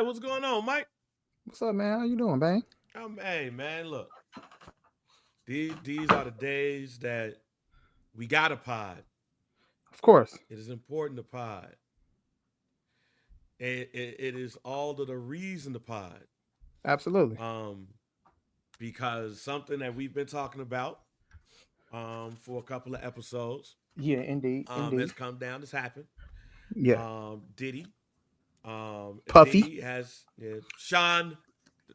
Hey, what's going on, Mike? What's up, man? How you doing, bang? Hey, man, look, these are the days that we got to pod. Of course. It is important to pod. It is all to the reason to pod. Absolutely. Um, because something that we've been talking about for a couple of episodes Yeah, indeed. Indeed. has come down. This happened. Yeah. Diddy. Puffy. Diddy has Sean,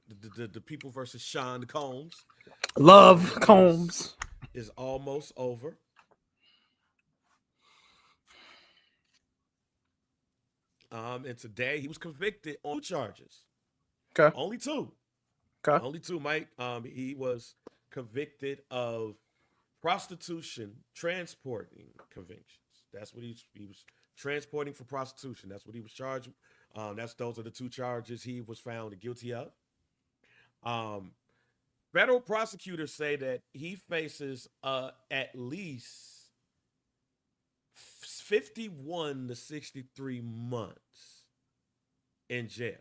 the people versus Sean Combs, Love is Combs. almost over. And today he was convicted on two charges. Okay. Only two. Okay. Only two, Mike. He was convicted of prostitution transporting convictions. That's what he was transporting for prostitution. That's what he was charged. Those are the two charges he was found guilty of. Um, Federal prosecutors say that he faces at least 51 to 63 months in jail.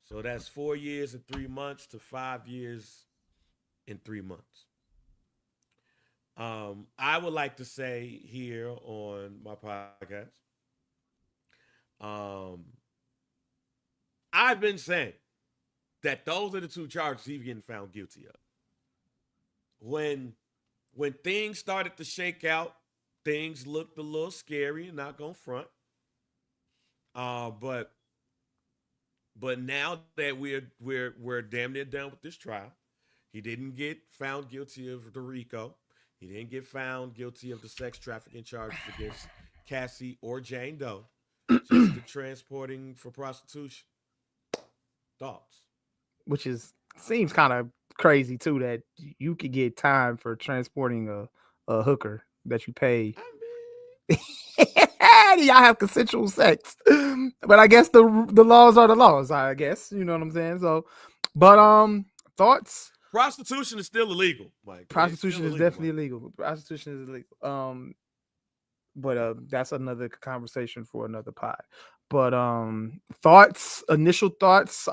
So that's 4 years and 3 months to 5 years and 3 months. I would like to say here on my podcast, um, I've been saying that those are the two charges he's getting found guilty of. When when things started to shake out, things looked a little scary. Not gonna front, but now that we're damn near done with this trial, he didn't get found guilty of the RICO. He didn't get found guilty of the sex trafficking charges against Cassie or Jane Doe. Just the transporting for prostitution. Thoughts? Which is seems kind of crazy too that you could get time for transporting a hooker that you pay. I Y'all have consensual sex, but I guess the laws are the laws. I guess you know what I'm saying. So, but thoughts. prostitution is still illegal, Mike. It's still Prostitution is illegal, definitely Mike. illegal. Prostitution is illegal. But that's another conversation for another pod. But thoughts, initial thoughts,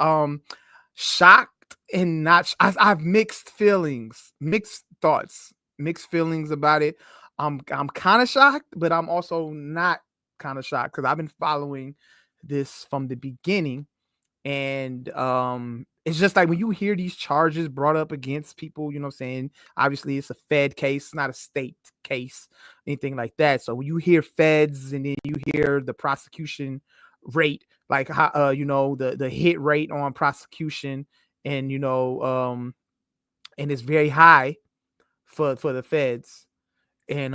shocked and not. I've mixed feelings, mixed thoughts, mixed feelings about it. I'm kind of shocked, but I'm also not kind of shocked because I've been following this from the beginning, and it's just like when you hear these charges brought up against people, you know what I'm saying? Obviously, it's a Fed case, it's not a state case, anything like that. So when you hear feds and then you hear the prosecution rate, like how the hit rate on prosecution, and and it's very high for the feds. And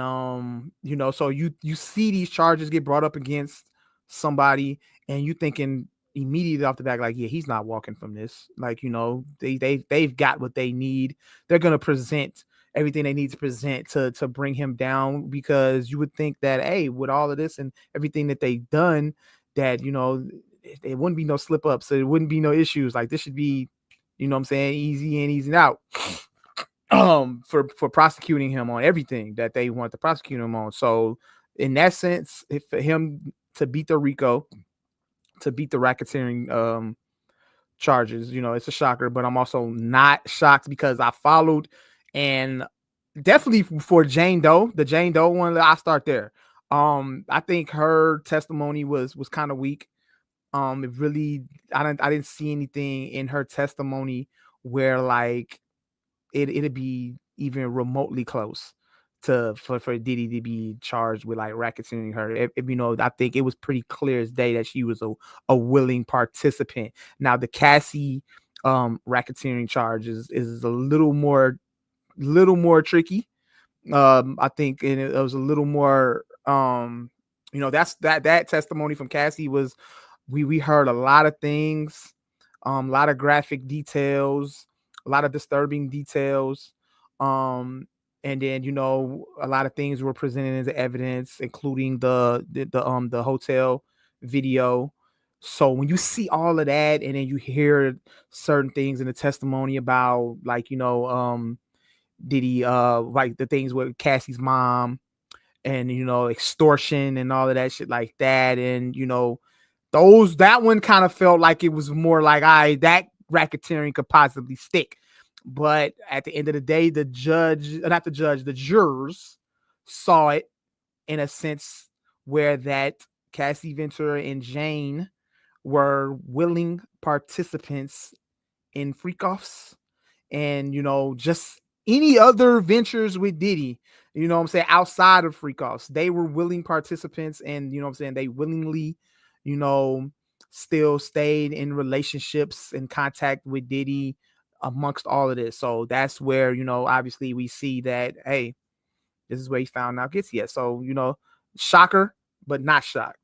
so you see these charges get brought up against somebody, and you thinking immediately off the back, like, yeah, he's not walking from this. Like, they've got what they need. They're gonna present everything they need to present to bring him down, because you would think that, hey, with all of this and everything that they've done, that it wouldn't be no slip ups, so it wouldn't be no issues. Like, this should be, what I'm saying, easy in, easy out. For prosecuting him on everything that they want to prosecute him on. So in that sense, if for him to beat the RICO, to beat the racketeering charges, it's a shocker. But I'm also not shocked because I followed, and definitely for Jane Doe, the Jane Doe one, I start there. I think her testimony was kind of weak. It really, I didn't see anything in her testimony where, like, it'd be even remotely close for Diddy to be charged with, like, racketeering her. I think it was pretty clear as day that she was a willing participant. Now the Cassie racketeering charge is a little more tricky. I think, and it was a little more that's that testimony from Cassie was, we heard a lot of things, a lot of graphic details, a lot of disturbing details. And then, a lot of things were presented as evidence, including the hotel video. So when you see all of that, and then you hear certain things in the testimony about, like, did he like the things with Cassie's mom, and extortion and all of that shit like that, and that one kind of felt like it was more like that racketeering could possibly stick. But at the end of the day, the jurors saw it in a sense where that Cassie Ventura and Jane were willing participants in freak offs and, just any other ventures with Diddy, what I'm saying, outside of freak offs. They were willing participants, and, what I'm saying, they willingly, you know, still stayed in relationships and contact with Diddy amongst all of this. So that's where, obviously we see that, hey, this is where he found out gets yet. So, shocker, but not shocked.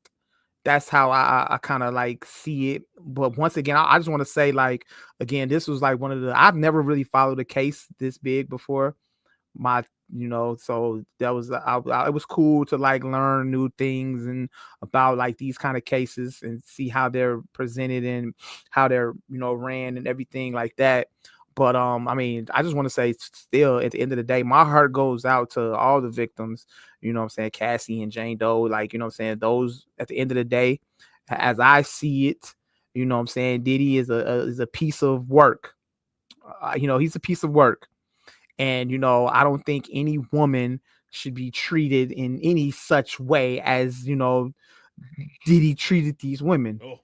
That's how I kind of like see it. But once again, I just want to say, like, again, this was like one of I've never really followed a case this big before. So that was it was cool to like learn new things and about like these kind of cases and see how they're presented and how they're ran and everything like that. But I mean, I just want to say, still, at the end of the day, my heart goes out to all the victims, what I'm saying, Cassie and Jane Doe, like, what I'm saying, those, at the end of the day, as I see it, what I'm saying, Diddy is a piece of work. He's a piece of work. And, I don't think any woman should be treated in any such way as, Diddy treated these women. Oh,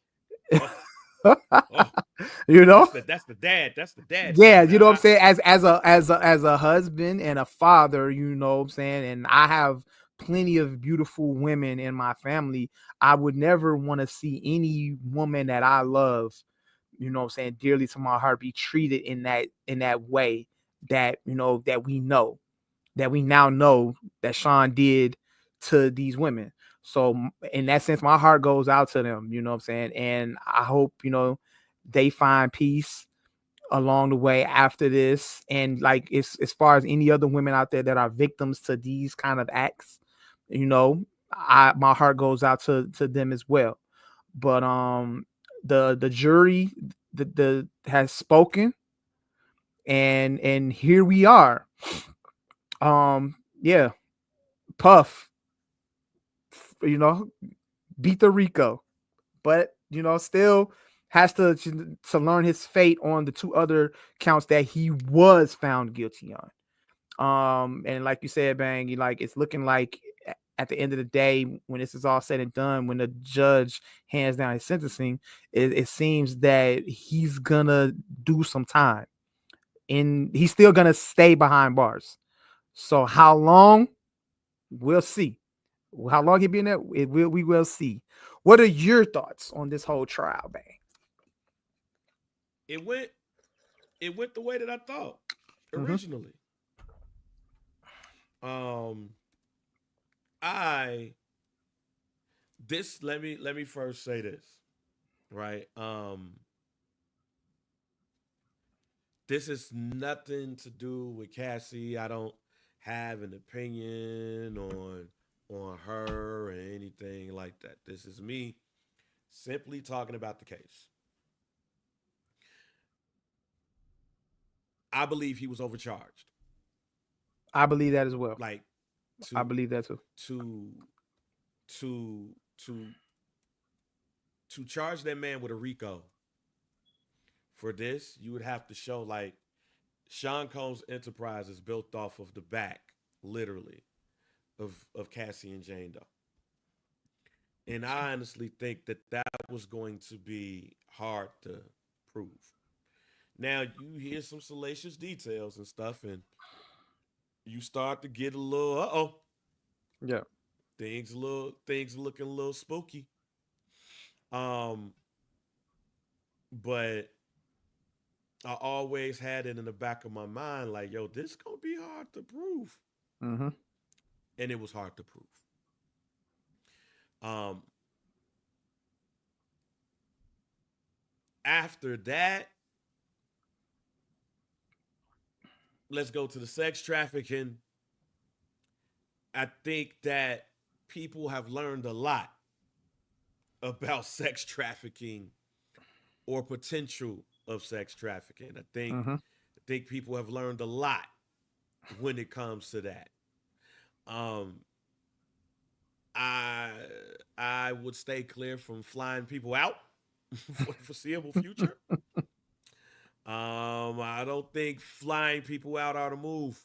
oh, oh. That's the dad. That's the dad Yeah, talking you know what I'm now. saying? As a husband and a father, what I'm saying, and I have plenty of beautiful women in my family. I would never want to see any woman that I love, what I'm saying, dearly to my heart, be treated in that way that, that we now know that Sean did to these women. So in that sense, my heart goes out to them, what I'm saying? And I hope, they find peace along the way after this. And like, as far as any other women out there that are victims to these kind of acts, my heart goes out to them as well. But the jury has spoken, and here we are. Yeah, Puff, you know, beat the Rico, but still has to learn his fate on the two other counts that he was found guilty on. And like you said, Bang, it's looking like at the end of the day, when this is all said and done, when the judge hands down his sentencing, it seems that he's gonna do some time, and he's still gonna stay behind bars. So how long? We'll see. How long he be in there? We will see. What are your thoughts on this whole trial, Bang? It went it went the way that I thought Mm-hmm. originally. Um, I this let me first say this, right? This is nothing to do with Cassie. I don't have an opinion on her or anything like that. This is me simply talking about the case. I believe he was overcharged. I believe that as well. Like I to believe that too. to to to to charge that man with a RICO for this, you would have to show like Sean Combs Enterprise is built off of the back, literally, of Cassie and Jane Doe. And I honestly think that that was going to be hard to prove. Now you hear some salacious details and stuff, and you start to get a little Yeah. things looking a little spooky. Um, but I always had it in the back of my mind, like, yo, this gonna be hard to prove, Mm-hmm. and it was hard to prove. Um, After that, let's go to the sex trafficking. I think that people have learned a lot about sex trafficking or potential of sex trafficking. Mm-hmm. I think people have learned a lot when it comes to that. Um, I I would stay clear from flying people out for the foreseeable future. I don't think flying people out are the move,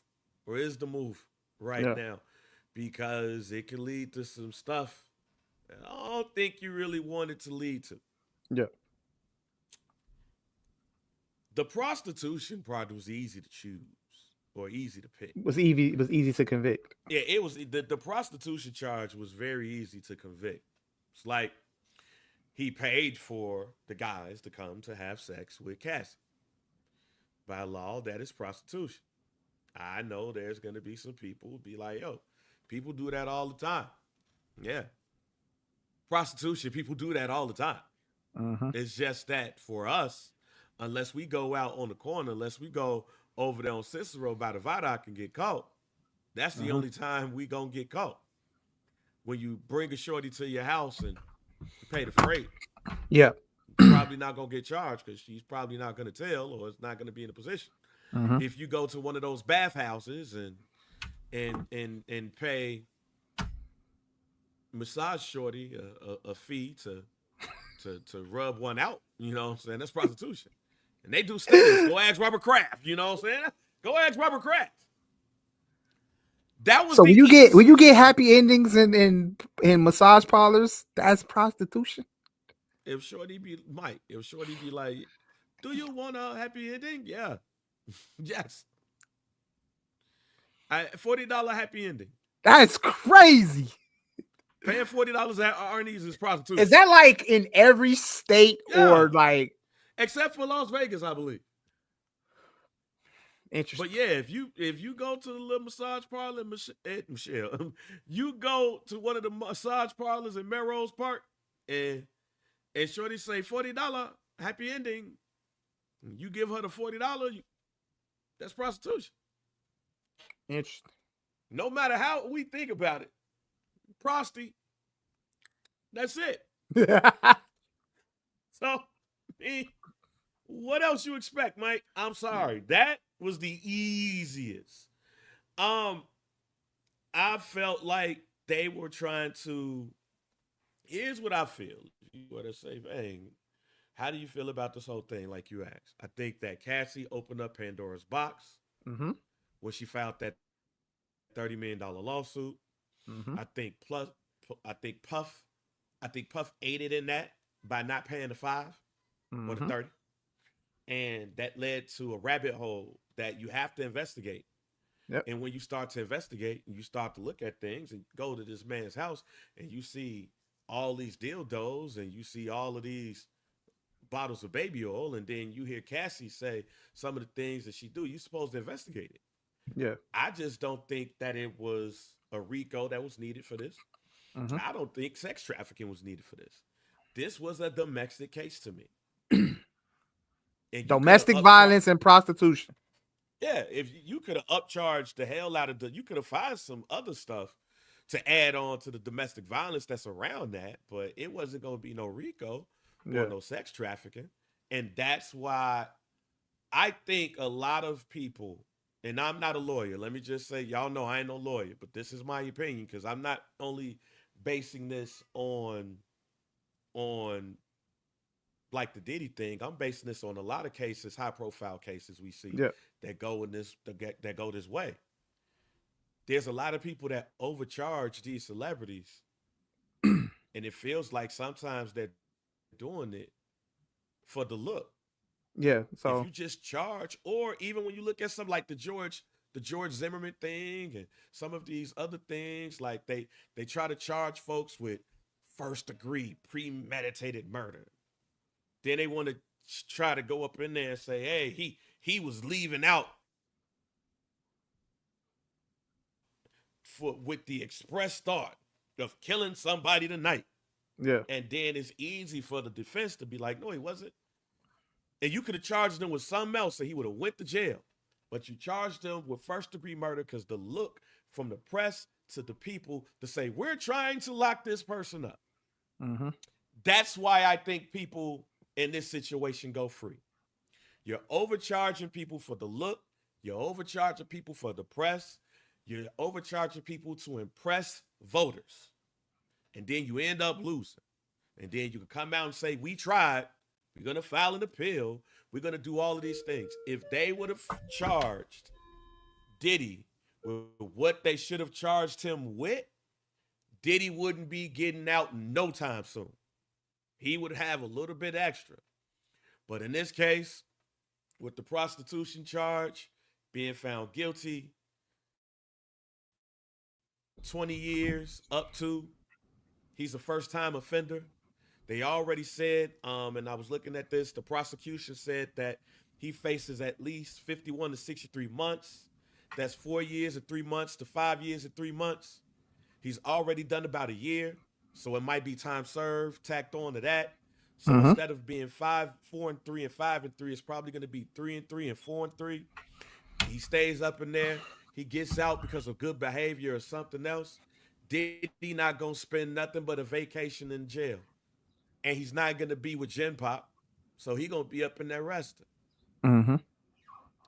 or is the move right Yeah. now, because it can lead to some stuff that I don't think you really want it to lead to. Yeah. The prostitution part was easy to choose or easy to pick. It was easy to convict. Yeah, it was the prostitution charge was very easy to convict. It's like he paid for the guys to come to have sex with Cassie. By law, that is prostitution. I know there's gonna be some people who be like, yo, people do that all the time. Yeah. Prostitution, people do that all the time. Mm-hmm. It's just that for us, unless we go out on the corner, unless we go over there on Cicero by the Viaduct and get caught, that's the Mm-hmm. only time we gonna get caught. When you bring a shorty to your house and you pay the freight, Yeah. you're probably not gonna get charged because she's probably not gonna tell or is not gonna be in a position. Mm-hmm. If you go to one of those bathhouses and pay massage shorty a fee to rub one out, you know what I'm saying? That's prostitution. And they do studies. Go ask Robert Kraft, you know what I'm saying? Go ask Robert Kraft. That was So the when you get happy endings in massage parlors, that's prostitution. if Shorty be Mike, if Shorty be like, do you want a happy ending? Yeah. Yes. $40 happy ending. That's crazy. Paying $40 at Arnie's is prostitution. Is that like in every state Yeah. or like Except for Las Vegas, I believe. interesting? But yeah, if you go to the little massage parlor, Michelle, you go to one of the massage parlors in Melrose Park, and Shorty say $40 happy ending, you give her the $40, that's prostitution. Interesting. No matter how we think about it, prosty, that's it. So, what else you expect, Mike? I'm sorry, that was the easiest. I felt like they were trying to. Here's what I feel. If you were to say, "Hey, how do you feel about this whole thing?" Like you asked, I think that Cassie opened up Pandora's box Mm-hmm. when she filed that $30 million lawsuit. Mm-hmm. I think plus, I think Puff, I think Puff aided in that by not paying the 5 or the Mm-hmm. 30, and that led to a rabbit hole that you have to investigate. Yep. And when you start to investigate and you start to look at things and go to this man's house and you see all these dildos and you see all of these bottles of baby oil, and then you hear Cassie say some of the things that she do, you're supposed to investigate it. Yeah. I just don't think that it was a RICO that was needed for this. Mm-hmm. I don't think sex trafficking was needed for this. This was a domestic case to me. And Domestic violence and prostitution. Yeah, if you could have upcharged the hell out of you could have found some other stuff to add on to the domestic violence that's around that, but it wasn't going to be no RICO or no sex trafficking. And that's why I think a lot of people, and I'm not a lawyer, let me just say, y'all know I ain't no lawyer, but this is my opinion because I'm not only basing this on like the Diddy thing. I'm basing this on a lot of cases, high profile cases we see that go in this that go this way. There's a lot of people that overcharge these celebrities, and it feels like sometimes they're doing it for the look. Yeah. So if you just charge, or even when you look at something like the George Zimmerman thing and some of these other things, like they try to charge folks with first degree premeditated murder. Then they want to try to go up in there and say, hey, he was leaving out with the express thought of killing somebody tonight. yeah. And then it's easy for the defense to be like, no, he wasn't. And you could have charged him with something else and he would have went to jail. But you charged him with first degree murder because the look from the press to the people to say, we're trying to lock this person up. Mm-hmm. That's why I think people in this situation go free. You're overcharging people for the look. You're overcharging people for the press. You're overcharging people to impress voters. and then you end up losing. And then you can come out and say, we tried. We're going to file an appeal. We're going to do all of these things. If they would have charged Diddy with what they should have charged him with, Diddy wouldn't be getting out no time soon. He would have a little bit extra. But in this case, with the prostitution charge, being found guilty, 20 years up to, he's a first time offender. They already said, and I was looking at this, the prosecution said that he faces at least 51 to 63 months. That's 4 years and 3 months to 5 years and 3 months. He's already done about a year, so it might be time served tacked on to that. So instead of being 5, 4, and 3, and 5 and 3, it's probably going to be 3 and 3 and 4 and 3. He stays up in there. He gets out because of good behavior or something else. Diddy not going to spend nothing but a vacation in jail. And he's not going to be with Gen Pop, so he going to be up in there resting.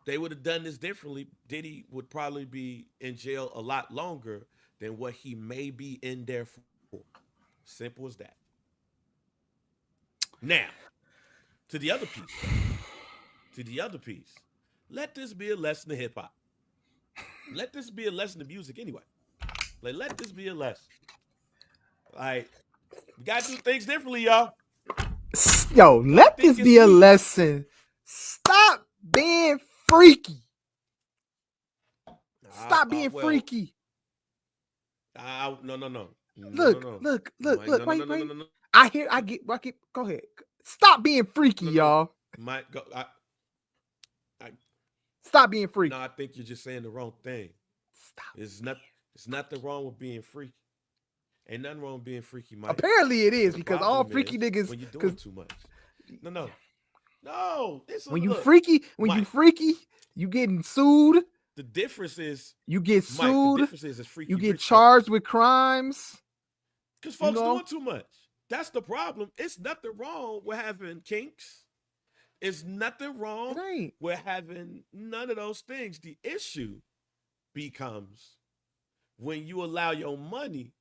They would have done this differently. Diddy would probably be in jail a lot longer than what he may be in there for. Simple as that. Now, to the other piece. To the other piece. Let this be a lesson to hip hop. Let this be a lesson to music anyway. Like, let this be a lesson. Like, we gotta do things differently, y'all. Yo, let this be a lesson. Stop being freaky. Stop being freaky. No. Look. Wait. I get. Go ahead. Stop being freaky, y'all. Mike, go. Stop being freaky. No, I think you're just saying the wrong thing. Stop. It's nothing wrong with being freaky. Ain't nothing wrong with being freaky, Mike. Apparently it is, because all freaky niggas. When you're doing too much. No. When you freaky, you getting sued. The difference is you get sued. Mike, the difference is it's freaky. You get charged with crimes. Because folks doing too much. That's the problem. It's nothing wrong with having kinks. It's nothing wrong with having none of those things. The issue becomes when you allow your money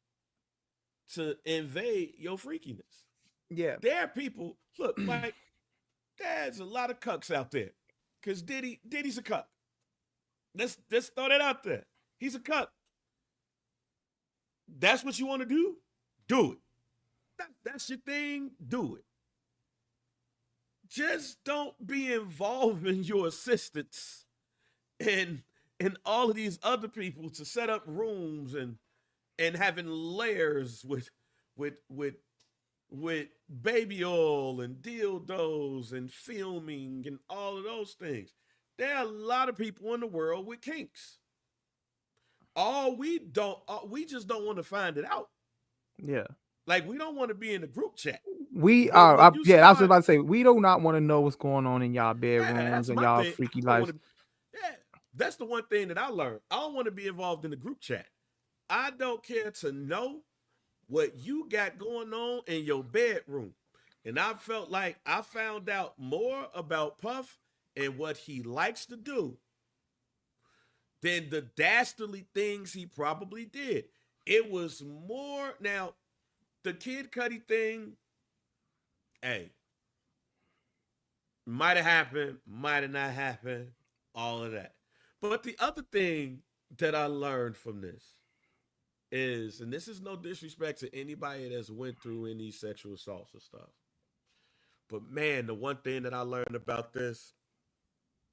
to invade your freakiness. Yeah. There are people, look, like, there's a lot of cucks out there. Because Diddy's a cuck. Let's throw that out there. He's a cuck. That's what you want to do? Do it. That's your thing. Do it. Just don't be involving your assistants and all of these other people to set up rooms and having layers with baby oil and dildos and filming and all of those things. There are a lot of people in the world with kinks. We just don't want to find it out. Yeah. Like, we don't want to be in the group chat. We are. I was about to say, we do not want to know what's going on in y'all bedrooms and y'all freaky lives. That's the one thing that I learned. I don't want to be involved in the group chat. I don't care to know what you got going on in your bedroom. And I felt like I found out more about Puff and what he likes to do than the dastardly things he probably did. It was more. Now, the Kid Cudi thing, hey, might have happened, might have not happened, all of that. But the other thing that I learned from this is, and this is no disrespect to anybody that's went through any sexual assaults or stuff, but man, the one thing that I learned about this,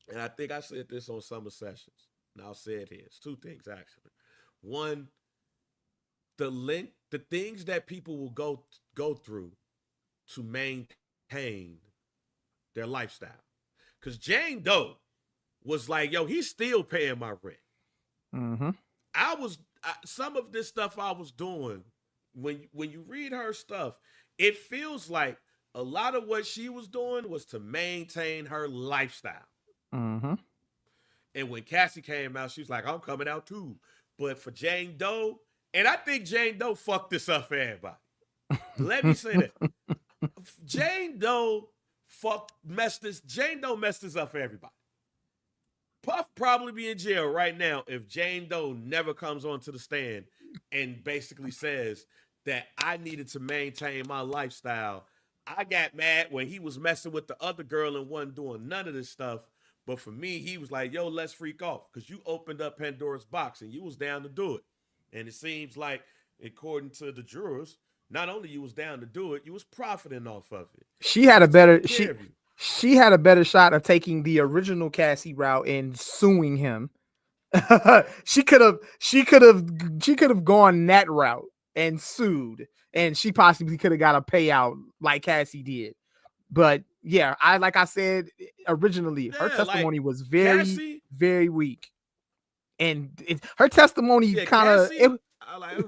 and I think I said this on Summer Sessions, and I'll say it here. It's two things, actually. One, the things that people will go through to maintain their lifestyle. Because Jane Doe was like, yo, he's still paying my rent. Mm-hmm. Some of this stuff I was doing, when you read her stuff, it feels like a lot of what she was doing was to maintain her lifestyle. Mm-hmm. And when Cassie came out, she was like, I'm coming out too. But for Jane Doe, and I think Jane Doe fucked this up for everybody. Let me say that. Jane Doe messed this up for everybody. Puff probably be in jail right now if Jane Doe never comes onto the stand and basically says that I needed to maintain my lifestyle. I got mad when he was messing with the other girl and wasn't doing none of this stuff. But for me, he was like, yo, let's freak off. Because you opened up Pandora's box and you was down to do it. And it seems like, according to the jurors, not only you was down to do it, you was profiting off of it. She He had a was taking better care of you. she had a better shot of taking the original Cassie route and suing him. she could have gone that route and sued, and she possibly could have got a payout like Cassie did. But yeah, like I said originally, her Yeah, like testimony was very, Cassie. very weak, and her testimony Yeah, kind of Cassie. I like,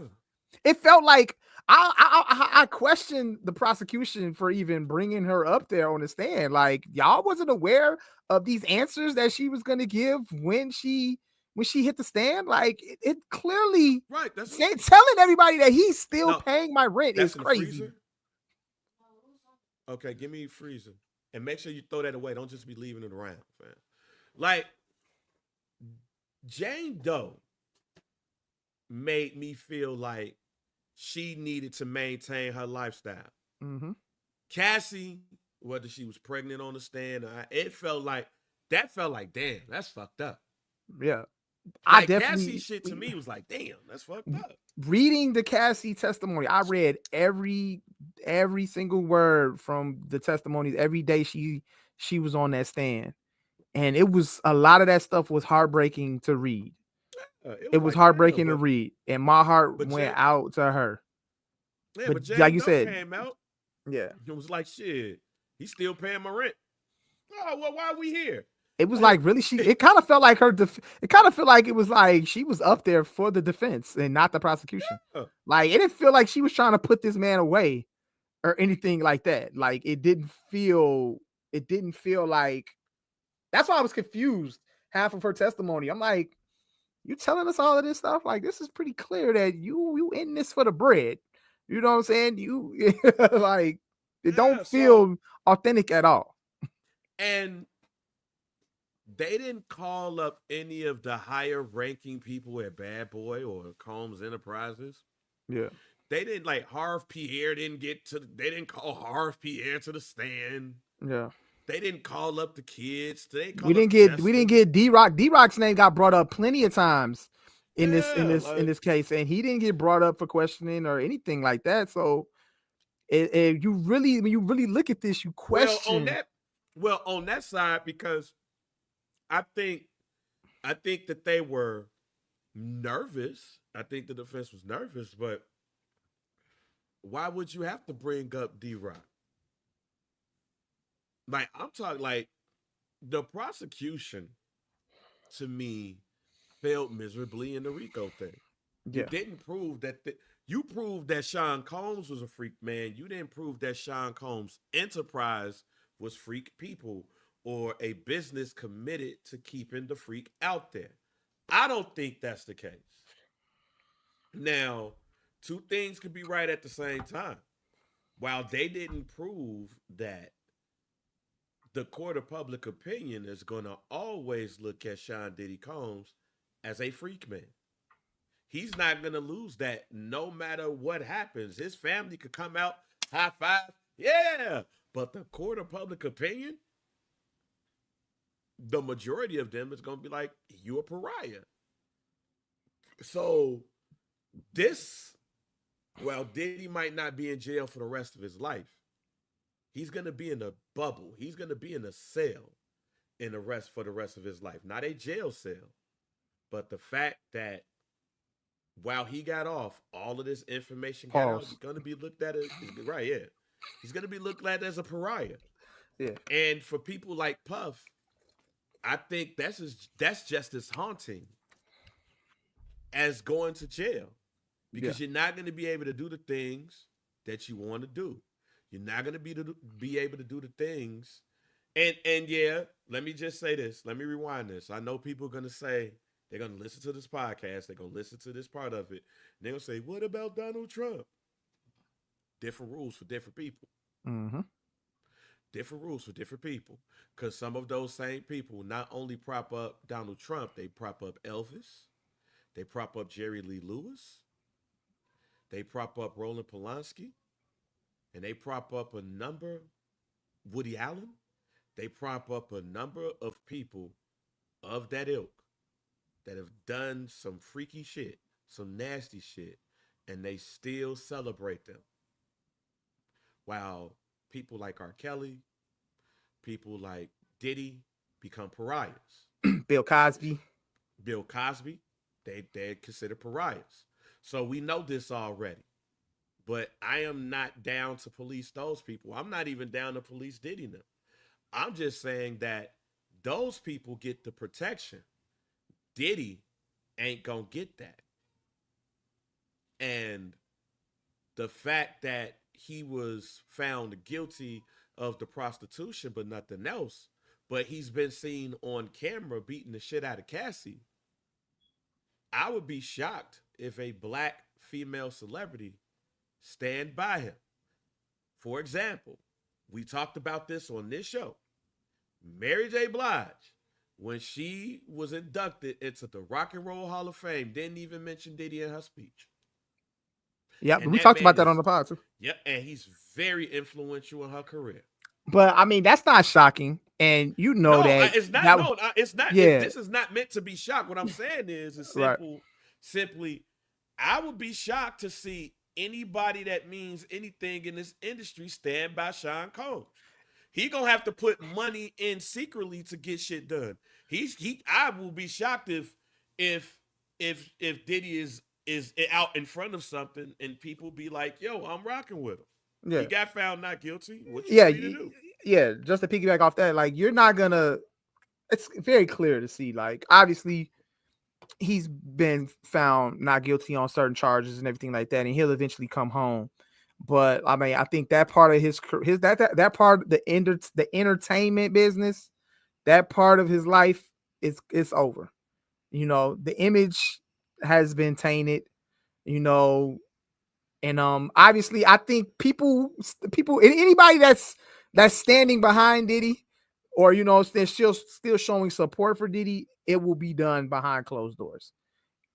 it felt like I questioned the prosecution for even bringing her up there on the stand. Like, y'all wasn't aware of these answers that she was going to give when she hit the stand. Like, it clearly right. That's telling everybody that he's still no. paying my rent is That's in the crazy. freezer. Okay, give me freezer and make sure you throw that away. Don't just be leaving it around, fam. Like Jane Doe made me feel like she needed to maintain her lifestyle. Mm-hmm. Cassie, whether she was pregnant on the stand, it felt like that felt like damn, that's fucked up. Yeah, I Like Cassie definitely shit to me was like damn, that's fucked up. reading the Cassie testimony. I read every single word from the testimonies every day she was on that stand. And it was a lot of that stuff was heartbreaking to read. It It was was like damn, heartbreaking to read, and my heart but went Jane, out to her. yeah, But but like Jane you Doe said, came out. yeah, It was like shit. He's still paying my rent. Oh well, why are we here? it was Like, like really it kind of felt like it kind of felt like it was like she was up there for the defense and not the prosecution. yeah, Like, it didn't feel like she was trying to put this man away or anything like that. Like, it didn't feel like. That's why I was confused half of her testimony. I'm like, you telling us all of this stuff? Like, this is pretty clear that you in this for the bread. You know what I'm saying? You like, it don't yeah. So feel authentic at all. and they didn't call up any of the higher ranking people at Bad Boy or Combs Enterprises. Yeah. They didn't like Harv Pierre didn't get to. They didn't call Harv Pierre to the stand. Yeah. They didn't call up the kids. They didn't We call didn't up get we didn't Jester. get D-Rock. D-Rock's name got brought up plenty of times in this in Yeah, this in like this case, and he didn't get brought up for questioning or anything like that. So when you really look at this, you well on question. that well on that side because I think I think that they were nervous. I think the defense was nervous, but why would you have to bring up D Rock? Like I'm talking like the prosecution to me failed miserably in the Rico thing. You Yeah. didn't prove that you proved that Sean Combs was a freak man. You didn't prove that Sean Combs' enterprise was freak people or a business committed to keeping the freak out there. I don't think that's the case. Now, two things could be right at the same time. While they didn't prove that, the court of public opinion is going to always look at Sean Diddy Combs as a freak man. He's not going to lose that no matter what happens. His family could come out, high five, yeah. But the court of public opinion, the majority of them is going to be like, you a pariah. So this, well, Diddy might not be in jail for the rest of his life. He's going to be in a bubble. He's going to be in a cell for the rest of his life. Not a jail cell, but the fact that while he got off, all of this information got out. He's Pause. going to be looked at as right. Yeah, he's going to be looked at as a pariah. Yeah. And for people like Puff, I think that's just as haunting as going to jail Yeah. because you're not going to be able to do the things that you want to do. You're not going to be able to do the things. And yeah, let me just say this. Let me rewind this. I know people are going to say they're going to listen to this podcast. They're going to listen to this part of it. And they're going to say, what about Donald Trump? Different rules for different people. Mm-hmm. Different rules for different people. Because some of those same people not only prop up Donald Trump, they prop up Elvis. They prop up Jerry Lee Lewis. They prop up Roland Polanski, and they prop up a number, Woody Allen. They prop up a number of people of that ilk that have done some freaky shit, some nasty shit, and they still celebrate them. While people like R. Kelly, people like Diddy become pariahs. Bill Cosby. Bill Cosby, they're considered pariahs. So we know this already. But I am not down to police those people. I'm not even down to police Diddy now. I'm just saying that those people get the protection. Diddy ain't gonna get that. And the fact that he was found guilty of the prostitution but nothing else, but he's been seen on camera beating the shit out of Cassie, I would be shocked if a black female celebrity stand by him. For example, we talked about this on this show. Mary J. Blige, when she was inducted into the Rock and Roll Hall of Fame, didn't even mention Diddy in her speech. Yeah, And we that talked man about that is, on the pod too. yep, and he's very influential in her career. But I mean, that's not shocking, and you know No, that it's not. that No, it's not. yeah, This is not meant to be shocked. What I'm saying is right. simply, I would be shocked to see anybody that means anything in this industry stand by Sean Combs. He gonna have to put money in secretly to get shit done. I will be shocked if Diddy is out in front of something and people be like, "Yo, I'm rocking with him." Yeah, He got found not guilty. What you yeah, want me to do? yeah. Just to piggyback off that, like you're not gonna. It's very clear to see. Like obviously, he's been found not guilty on certain charges and everything like that, and he'll eventually come home. But I mean, I think that part of his that part the entertainment business, that part of his life is over. You know, the image has been tainted. You know, and obviously, I think people anybody that's standing behind Diddy, or you know, they're still showing support for Diddy, it will be done behind closed doors.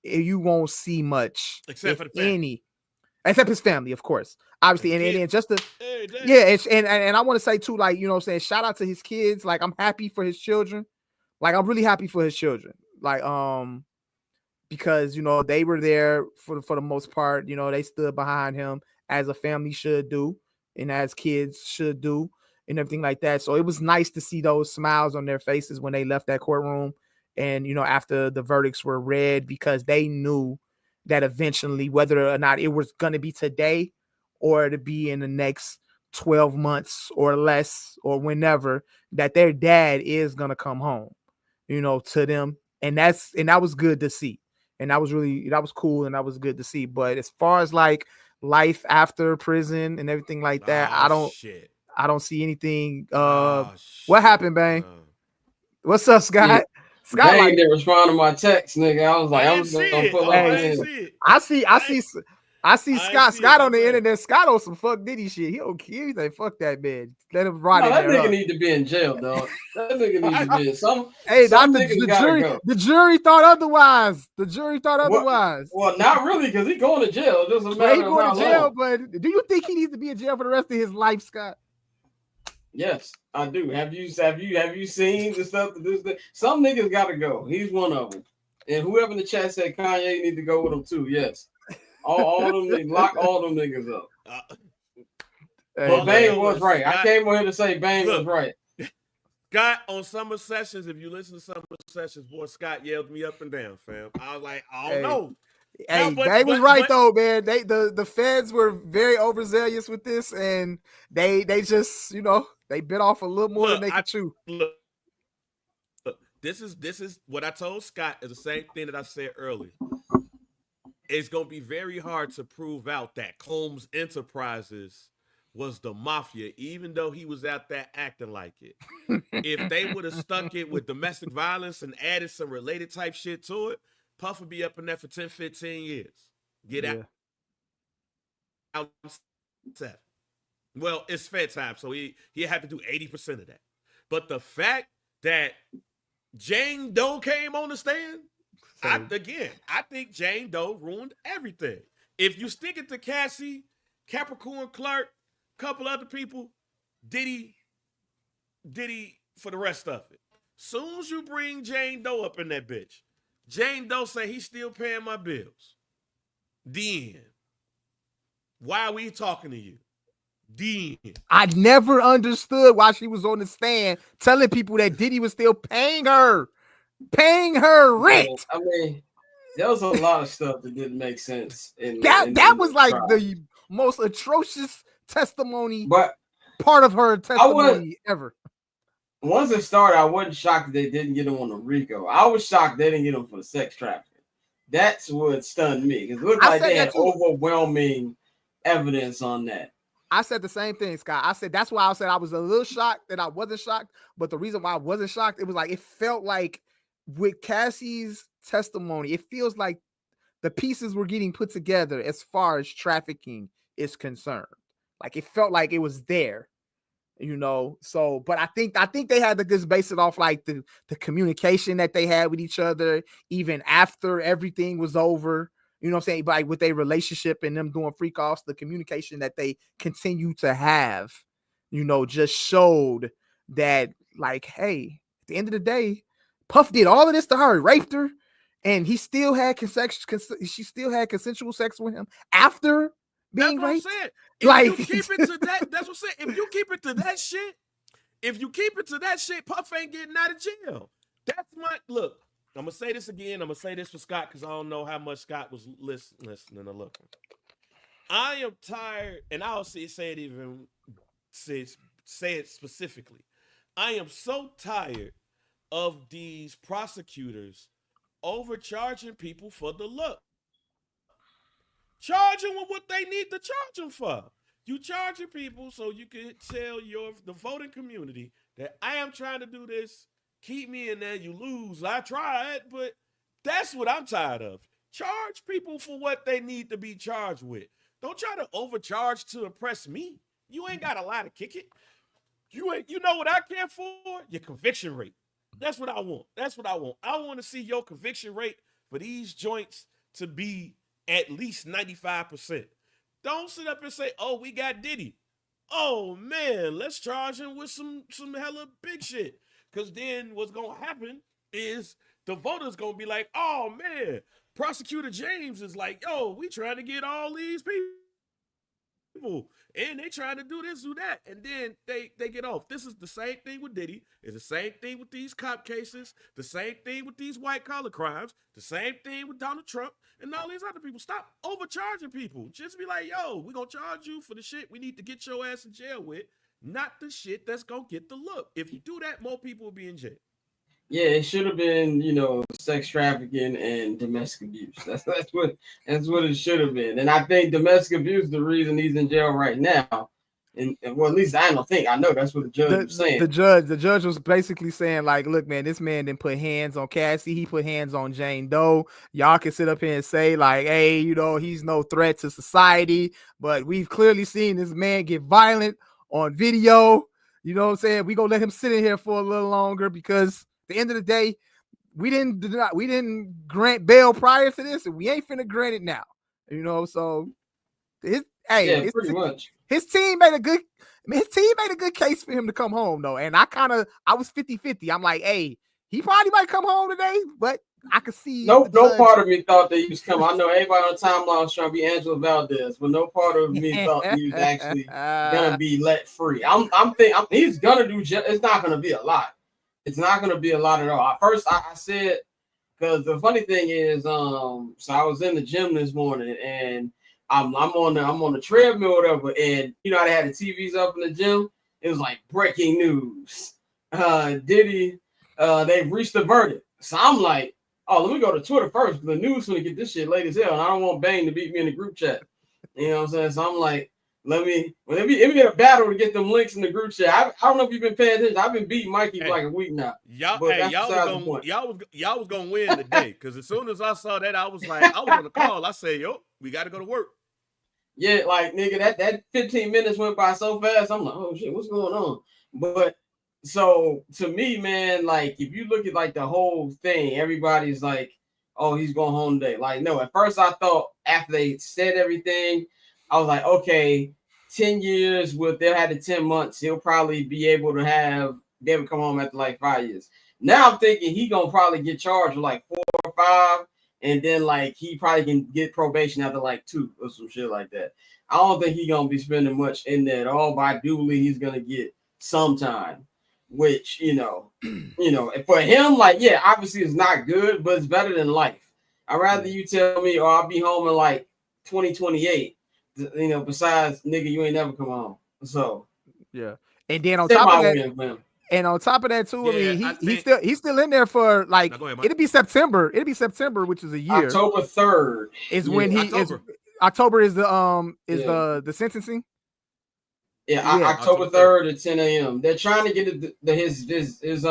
You won't see much, Except if for the family. any, except his family, of course. Obviously, and just the Hey, and I want to say too, like, you know what I'm saying, shout out to his kids. Like, I'm happy for his children. Like, I'm really happy for his children. Like, because you know they were there for the most part. You know, they stood behind him as a family should do, and as kids should do, and everything like that. So it was nice to see those smiles on their faces when they left that courtroom, and you know, after the verdicts were read, because they knew that eventually, whether or not it was going to be today or to be in the next 12 months or less or whenever, that their dad is going to come home, you know, to them. And that was good to see. And that was cool. And that was good to see. But as far as like life after prison and everything like that, I don't see anything. What happened, Bang? What's up, Scott? Yeah. Scott, Bang like, didn't respond to my text, nigga. I was like, I I didn't was see gonna it. put Oh, like I this didn't in. see it. I see Scott. see Scott it, on my the bad. internet. Scott on some fuck Diddy shit. He don't care. He's like, fuck that man. Let him rot No, in that there. nigga Huh? need to be in jail, dog. That nigga need to be in some. Hey, Some not niggas the gotta jury. go. The jury thought otherwise. The jury thought What? otherwise. Well, not really, because he going to jail. It doesn't Well, he matter going how to jail, long. but do you think he needs to be in jail for the rest of his life, Scott? Yes, I do. Have you seen the stuff? Some niggas gotta go. He's one of them. And whoever in the chat said Kanye need to go with him too. Yes, all them niggas, lock all them niggas up. But Bang was right. Scott, I came on here to say Bang was right. Scott, on Summer Sessions, if you listen to Summer Sessions, boy, Scott yelled me up and down, fam. I was like, I don't know. Hey, Bang was right though, man. The feds were very overzealous with this, and they just, you know, they bit off a little more than they could chew. Look, this is what I told Scott is the same thing that I said earlier. It's gonna be very hard to prove out that Combs Enterprises was the mafia, even though he was out there acting like it. If they would have stuck it with domestic violence and added some related type shit to it, Puff would be up in there for 10, 15 years. Get out 7. Well, it's fair time, so he had to do 80% of that. But the fact that Jane Doe came on the stand, I think Jane Doe ruined everything. If you stick it to Cassie, Capricorn Clark, couple other people, Diddy for the rest of it. Soon as you bring Jane Doe up in that bitch, Jane Doe say he's still paying my bills. The end. Why are we talking to you? The end. I never understood why she was on the stand telling people that Diddy was still paying her rent. I mean, there was a lot of stuff that didn't make sense. That was like the most atrocious testimony, but part of her testimony ever. Once it started, I wasn't shocked that they didn't get him on the RICO. I was shocked they didn't get him for the sex trafficking. That's what stunned me, because it looked like they had overwhelming evidence on that. I said the same thing, Scott. I said that's why I said I was a little shocked that I wasn't shocked. But the reason why I wasn't shocked, it was like it felt like with Cassie's testimony, it feels like the pieces were getting put together as far as trafficking is concerned. Like it felt like it was there, you know. So, but I think they had to just base it off like the communication that they had with each other, even after everything was over. You know what I'm saying? Like with their relationship and them doing freak offs, the communication that they continue to have, you know, just showed that, like, hey, at the end of the day, Puff did all of this to her, raped her, and he still had she still had consensual sex with him after being raped. If you keep it to that, that's what I'm saying. If you keep it to that shit, Puff ain't getting out of jail. That's my look. I'm gonna say this again. I'm gonna say this for Scott because I don't know how much Scott was listening or looking. I am tired, and I'll say it specifically. I am so tired of these prosecutors overcharging people for the look. Charge them with what they need to charge them for. You charging people so you can tell the voting community that I am trying to do this. Keep me in there. You lose. I tried, but that's what I'm tired of. Charge people for what they need to be charged with. Don't try to overcharge to impress me. You ain't got a lot to kick it. You know what I care for? Your conviction rate. That's what I want. I want to see your conviction rate for these joints to be at least 95%. Don't sit up and say, oh, we got Diddy. Oh, man, let's charge him with some hella big shit. Because then what's going to happen is the voters going to be like, oh, man, Prosecutor James is like, yo, we trying to get all these people. And they trying to do this, do that. And then they get off. This is the same thing with Diddy. It's the same thing with these cop cases. The same thing with these white-collar crimes. The same thing with Donald Trump and all these other people. Stop overcharging people. Just be like, yo, we're going to charge you for the shit we need to get your ass in jail with, not the shit that's going to get the look. If you do that, more people will be in jail. Yeah, it should have been, sex trafficking and domestic abuse. That's what it should have been. And I think domestic abuse is the reason he's in jail right now. And well, at least I know that's what the judge was saying. The judge was basically saying, like, look, man, this man didn't put hands on Cassie. He put hands on Jane Doe. Y'all can sit up here and say, like, hey, he's no threat to society. But we've clearly seen this man get violent on video. You know what I'm saying? We're going to let him sit in here for a little longer because at the end of the day, we didn't grant bail prior to this, and we ain't finna grant it now. So pretty much. His team made a good case for him to come home though. And I was 50-50. I'm like, hey, he probably might come home today, but I could see no part of me thought that he was coming. I know everybody on the timeline was trying to be Angela Valdez, but no part of me thought he was actually gonna be let free. I'm thinking he's gonna do it's not gonna be a lot. It's not going to be a lot at all. At first, I said, because the funny thing is, so I was in the gym this morning, and I'm on the treadmill or whatever, and they had the TVs up in the gym. It was like breaking news. Diddy, they've reached a verdict. So I'm like, oh, let me go to Twitter first, because the news going to get this shit late as hell, and I don't want Bang to beat me in the group chat. You know what I'm saying? So I'm like, let me get a battle to get them links in the group chat. I don't know if you've been paying attention. I've been beating Mikey for like a week now. Y'all was gonna win today, because as soon as I saw that, I was on the call. I said, yo, we got to go to work. Yeah, like nigga, that 15 minutes went by so fast. I'm like, oh shit, what's going on? But so to me, man, like if you look at like the whole thing, everybody's like, oh, he's going home today. Like, no, at first I thought after they said everything, I was like, okay, 10 years with they had the 10 months, he'll probably be able to come home after like 5 years. Now I'm thinking he gonna probably get charged with like 4 or 5, and then like he probably can get probation after like 2 or some shit like that. I don't think he's gonna be spending much in there at all, but I do believe he's gonna get some time, which for him, like, yeah, obviously it's not good, but it's better than life. I'd rather you tell me, I'll be home in like 2028. Besides, nigga, you ain't never come home. So yeah, and then on top of that, too, Yeah, I mean, he's still in there for like it'll be September, which is a year. October 3rd is when he is. October is the sentencing. Yeah, October 3rd at 10 a.m. They're trying to get his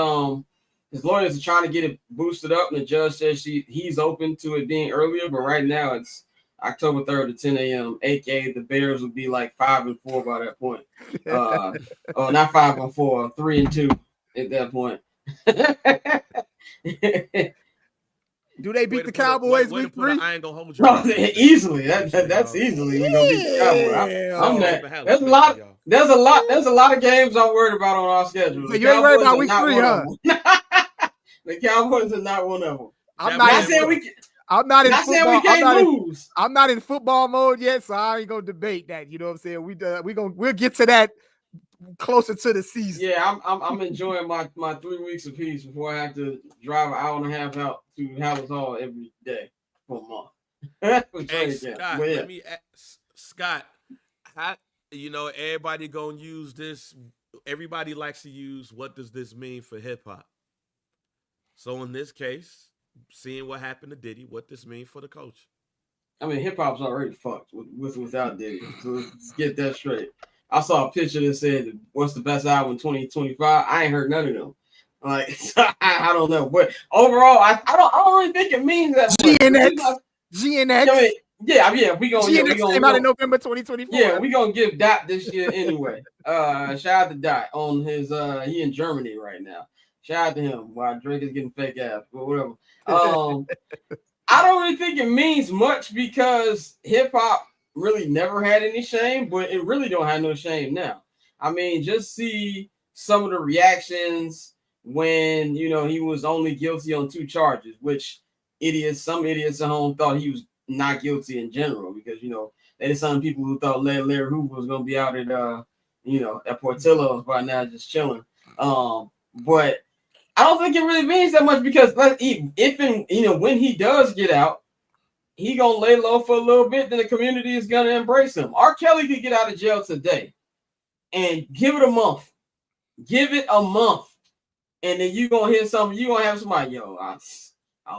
lawyers are trying to get it boosted up, and the judge says he's open to it being earlier, but right now it's October 3rd at 10 a.m. aka the Bears will be like 5-4 by that point. Not 5-4, 3-2 at that point. Do they beat the Cowboys week 3? I ain't gonna hold you. Easily. That's easily we gonna beat the Cowboys. There's a lot of games I'm worried about on our schedule. So you ain't worried about week 3, huh? The Cowboys are not one of them. I'm not saying we can't lose. I'm not in football mode yet, so I ain't gonna debate that. You know what I'm saying? We'll get to that closer to the season. Yeah, I'm enjoying my 3 weeks of peace before I have to drive an hour and a half out to Hallis Hall every day for a month. Hey, Scott, let me ask, Scott, how, everybody gonna use this. Everybody likes to use what does this mean for hip hop? So in this case, seeing what happened to Diddy, what this mean for the culture? I mean, hip hop's already fucked without Diddy. So let's get that straight. I saw a picture that said, "What's the best album in 2025?" I ain't heard none of them. Like, I don't know, but overall, I don't really think it means that. GNX. I mean, yeah, we gonna came out in November 2024. Yeah, we gonna give Dot this year anyway. Shout out to Dot on his he in Germany right now. Shout out to him while Drake is getting fake ass, but whatever. I don't really think it means much because hip hop really never had any shame, but it really don't have no shame now. I mean, just see some of the reactions when he was only guilty on 2 charges, which some idiots at home thought he was not guilty in general, because there's some people who thought Larry Hoover was gonna be out at at Portillo's by now just chilling. But I don't think it really means that much, because when he does get out, he gonna lay low for a little bit, then the community is gonna embrace him. R. Kelly could get out of jail today and give it a month. Give it a month. And then you gonna hear something, you gonna have somebody, yo, I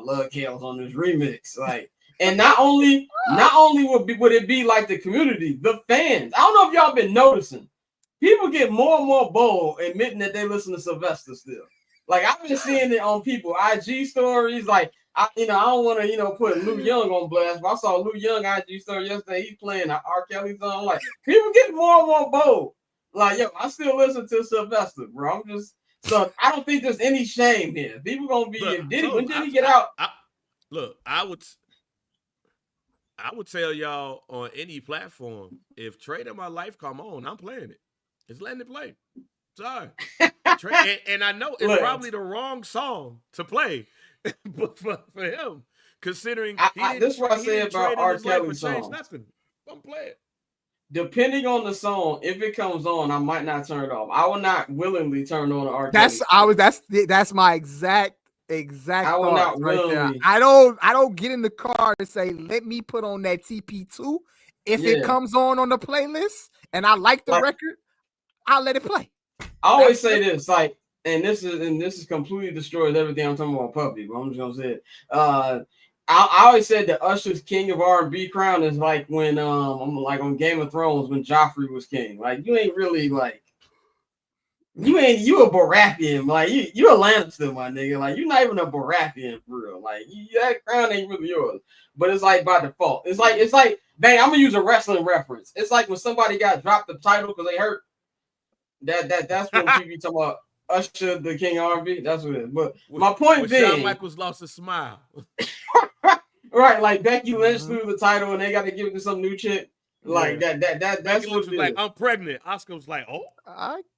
love Kels on this remix. Like, and not only would it be like the community, the fans. I don't know if y'all been noticing. People get more and more bold admitting that they listen to Sylvester still. Like, I've been seeing it on people IG stories. Like, I don't want to put Lou Young on blast, but I saw Lou Young IG story yesterday. He's playing an R. Kelly song. Like, people get more and more bold. Like, yo, I still listen to Sylvester, bro. So I don't think there's any shame here. People gonna be when did he get out? I would tell y'all on any platform, if Trade in My Life come on, I'm playing it. Just letting it play. Sorry. and I know it's probably the wrong song to play, but for him, considering this is what I say about R. Kelly songs. Nothing. I'm playing. Depending on the song, if it comes on, I might not turn it off. I will not willingly turn on the R. Kelly. That's my exact I will not willingly. I don't get in the car and say, let me put on that TP2. If it comes on the playlist and I like the record, I'll let it play. I always say this, like, and this is completely destroys everything I'm talking about public, but I'm just gonna say it. I always said that Usher's King of R&B crown is like when I'm like on Game of Thrones when Joffrey was king. Like, you ain't really like you a Baratheon, like you a Lannister, my nigga. Like, you're not even a Baratheon for real. Like, that crown ain't really yours. But it's like by default. It's like dang, I'm gonna use a wrestling reference. It's like when somebody got dropped the title because they hurt. That's when people talking about Usher, the King of R&B. That's what it is. But my point being, Shawn Michaels lost a smile. Right, like Becky Lynch threw the title and they got to give it to some new chick. Like Yeah. that's Becky what Lynch it was like, is. I'm pregnant. Oscar was like, oh,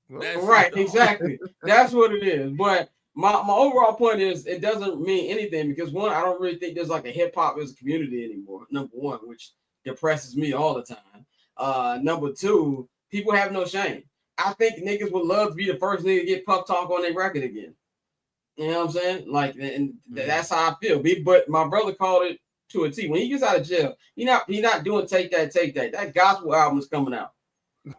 that's Right, no. exactly. That's what it is. But my overall point is it doesn't mean anything because one, I don't really think there's like a hip hop as a community anymore. Number one, which depresses me all the time. Number two, people have no shame. I think niggas would love to be the first nigga to get Puff Talk on their record again. You know what I'm saying? Like, and that's how I feel. But my brother called it to a T. When he gets out of jail, he not doing Take That, Take That. That gospel album is coming out.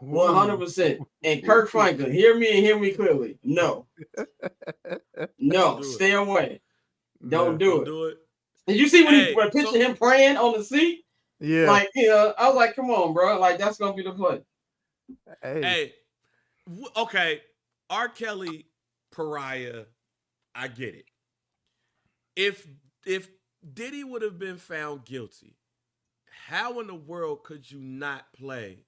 100%. And Kirk Franklin, hear me and hear me clearly. No. No, stay away. Don't do it. Did you see when he pictured him praying on the seat? Yeah. Like, I was like, come on, bro. Like, that's going to be the play. Hey. Okay. R. Kelly, Pariah, I get it. If Diddy would have been found guilty, how in the world could you not play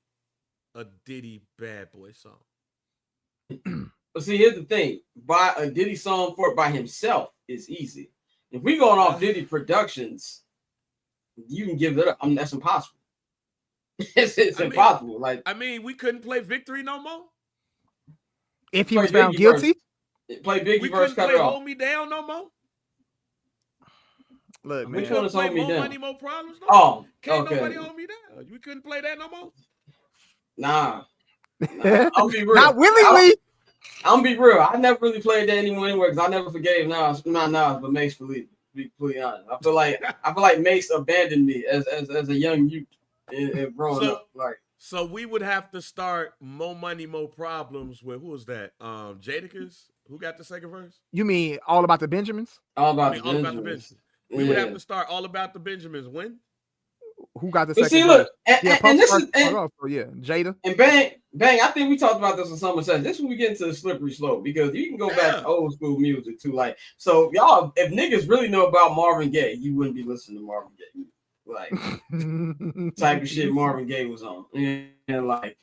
a Diddy Bad Boy song? But see, here's the thing: buy a Diddy song for it by himself is easy. If we going off Diddy Productions, you can give it up. I mean, that's impossible. it's impossible. We couldn't play Victory no more. If he was found guilty, play Biggie we verse. Couldn't play Hold Me Down no more. Look, which one is Hold Me Down? Money, More Problems. No more? Can't nobody hold me down. We couldn't play that no more. Nah. I'll be real. Not willingly. I'm be real. I never really played that anymore because I never forgave Nas, not Nas, but Mace for leaving. To be completely honest, I feel like Mace abandoned me as a young youth and growing up. Like, so we would have to start More Money, More Problems with who was that? Jadakiss. Who got the second verse? You mean All About the Benjamins? All About the Benjamins. We would have to start All About the Benjamins. When? Who got the second? See, look, and this is Jada and bang. I think we talked about this in Summer Session. This is when we get into the slippery slope because you can go back to old school music too. Like, so y'all, if niggas really know about Marvin Gaye, you wouldn't be listening to Marvin Gaye. Like, type of shit Marvin Gaye was on, and like,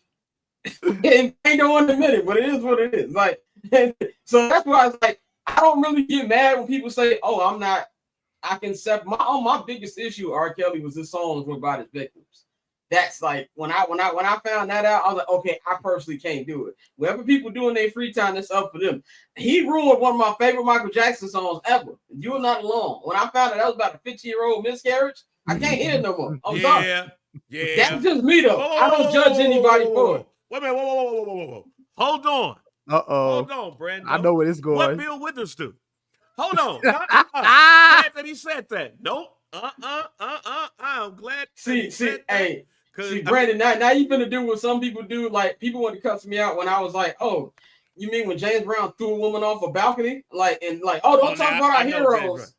it ain't no one admit it, but it is what it is. Like, so that's why it's like I don't really get mad when people say, "Oh, I'm not." I can set my biggest issue. R. Kelly was his songs were about his victims. That's like when I found that out, I was like, okay, I personally can't do it. Whatever people do in their free time, that's up for them. He ruined one of my favorite Michael Jackson songs ever. You're Not Alone. When I found out that was about a 15-year-old miscarriage, I can't hear it no more. I'm sorry. Yeah. That's just me though. I don't judge anybody for it. Wait a minute. Whoa. Hold on. Hold on, Brandon. I know where it's going. What Bill Withers do? Hold on. Glad that he said that. Nope. I'm glad. See, Brandon, now you're gonna do what some people do. Like, people want to cuss me out when I was like, oh, you mean when James Brown threw a woman off a balcony? Like, and like, oh, don't talk about our heroes.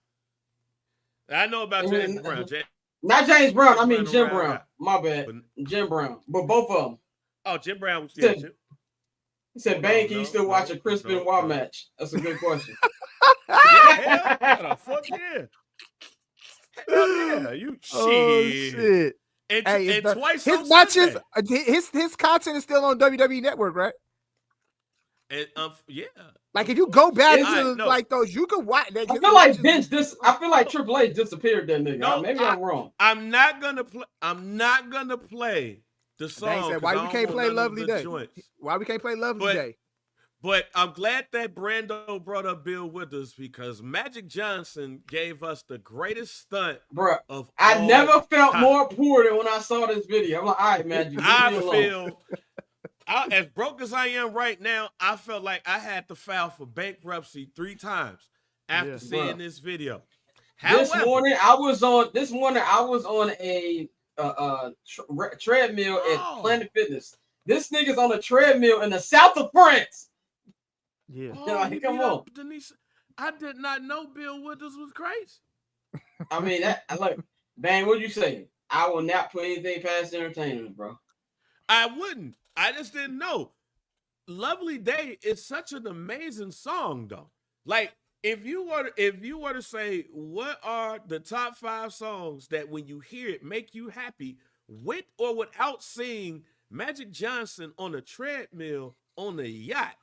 I know about James Brown. Not James Brown. I mean Jim Brown. My bad. Jim Brown. But both of them. Oh, Jim Brown was He said, "Bang, can you still watch a Chris Benoit match?" That's a good question. Yeah, fuck yeah. Yeah, you shit. And twice his matches, his content is still on WWE Network, right? And yeah. Like if you go back to like those, you can watch. I feel like Vince. I feel like Triple H disappeared. That nigga. No, maybe I'm wrong. I'm not gonna play the song. Said, why we can't play Lovely Day? Why we can't play Lovely Day? But I'm glad that Brando brought up Bill Withers because Magic Johnson gave us the greatest stunt of I never felt more poor than when I saw this video. I'm like, all right, Magic. As broke as I am right now, I felt like I had to file for bankruptcy 3 times after seeing this video. However, this morning I was on a treadmill at Planet Fitness. This nigga's on a treadmill in the south of France. Yeah. Come on. Denise, I did not know Bill Withers was crazy. I mean, look, Bang, what you say? I will not put anything past entertainers, bro. I wouldn't. I just didn't know. Lovely Day is such an amazing song, though. Like, if you were to say what are the top 5 songs that when you hear it make you happy, with or without seeing Magic Johnson on a treadmill on a yacht,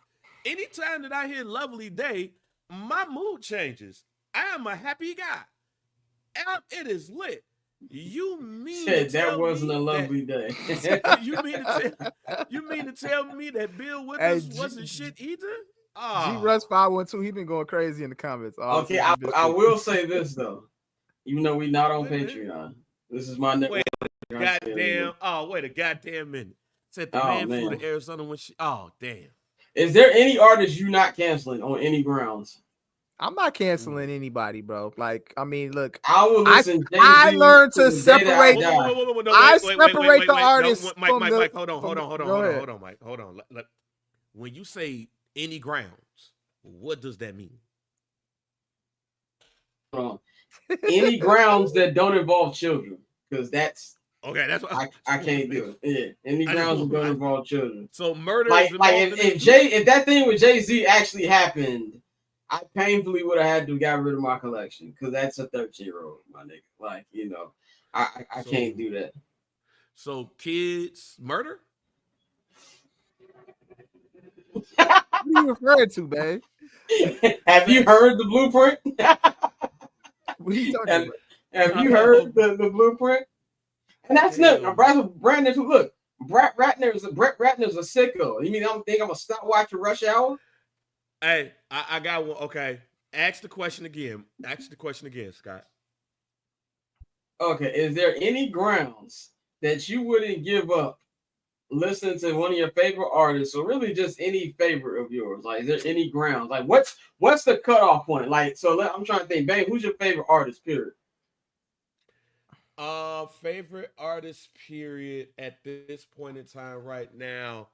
anytime that I hear Lovely Day, my mood changes. I am a happy guy. It is lit. You mean Said to that tell wasn't me a lovely day. you mean to tell me that Bill Hey, Withers wasn't shit either? G Oh, Russ 512, he been going crazy in the comments. Okay, I will say this though. Even though we not on Patreon, this is my network. Wait a goddamn minute. Said the Oh, man flew man. to Arizona when she. Oh, damn. Is there any artist you not canceling on any grounds? I'm not canceling anybody, bro. Like, I mean, look, I will listen. I learned to the day that I separate. die. I separate the artists Mike, from the. Mike, hold on, Mike. Hold on. When you say any grounds, what does that mean? Any grounds that don't involve children, because that's okay. That's what I can't do it. Yeah, any grounds that don't involve children. So murder like is if that thing with Jay-Z actually happened, I painfully would have had to got rid of my collection because that's a 13-year-old, my nigga. Like, you know, I can't do that. So kids murder? What are you referring to, man? Have you heard the blueprint? What are you talking about? Have you heard the blueprint? And that's not Brandon. Look, Brett Ratner's a sicko. You mean I'm gonna stop watching Rush Hour? Hey, I got one. Okay, ask the question again, Scott. Okay, is there any grounds that you wouldn't give up listening to one of your favorite artists, or really just any favorite of yours? Like, is there any grounds? Like, what's the cutoff point? Like, so I'm trying to think, Bang, who's your favorite artist? Period. Favorite artist. Period. At this point in time, right now,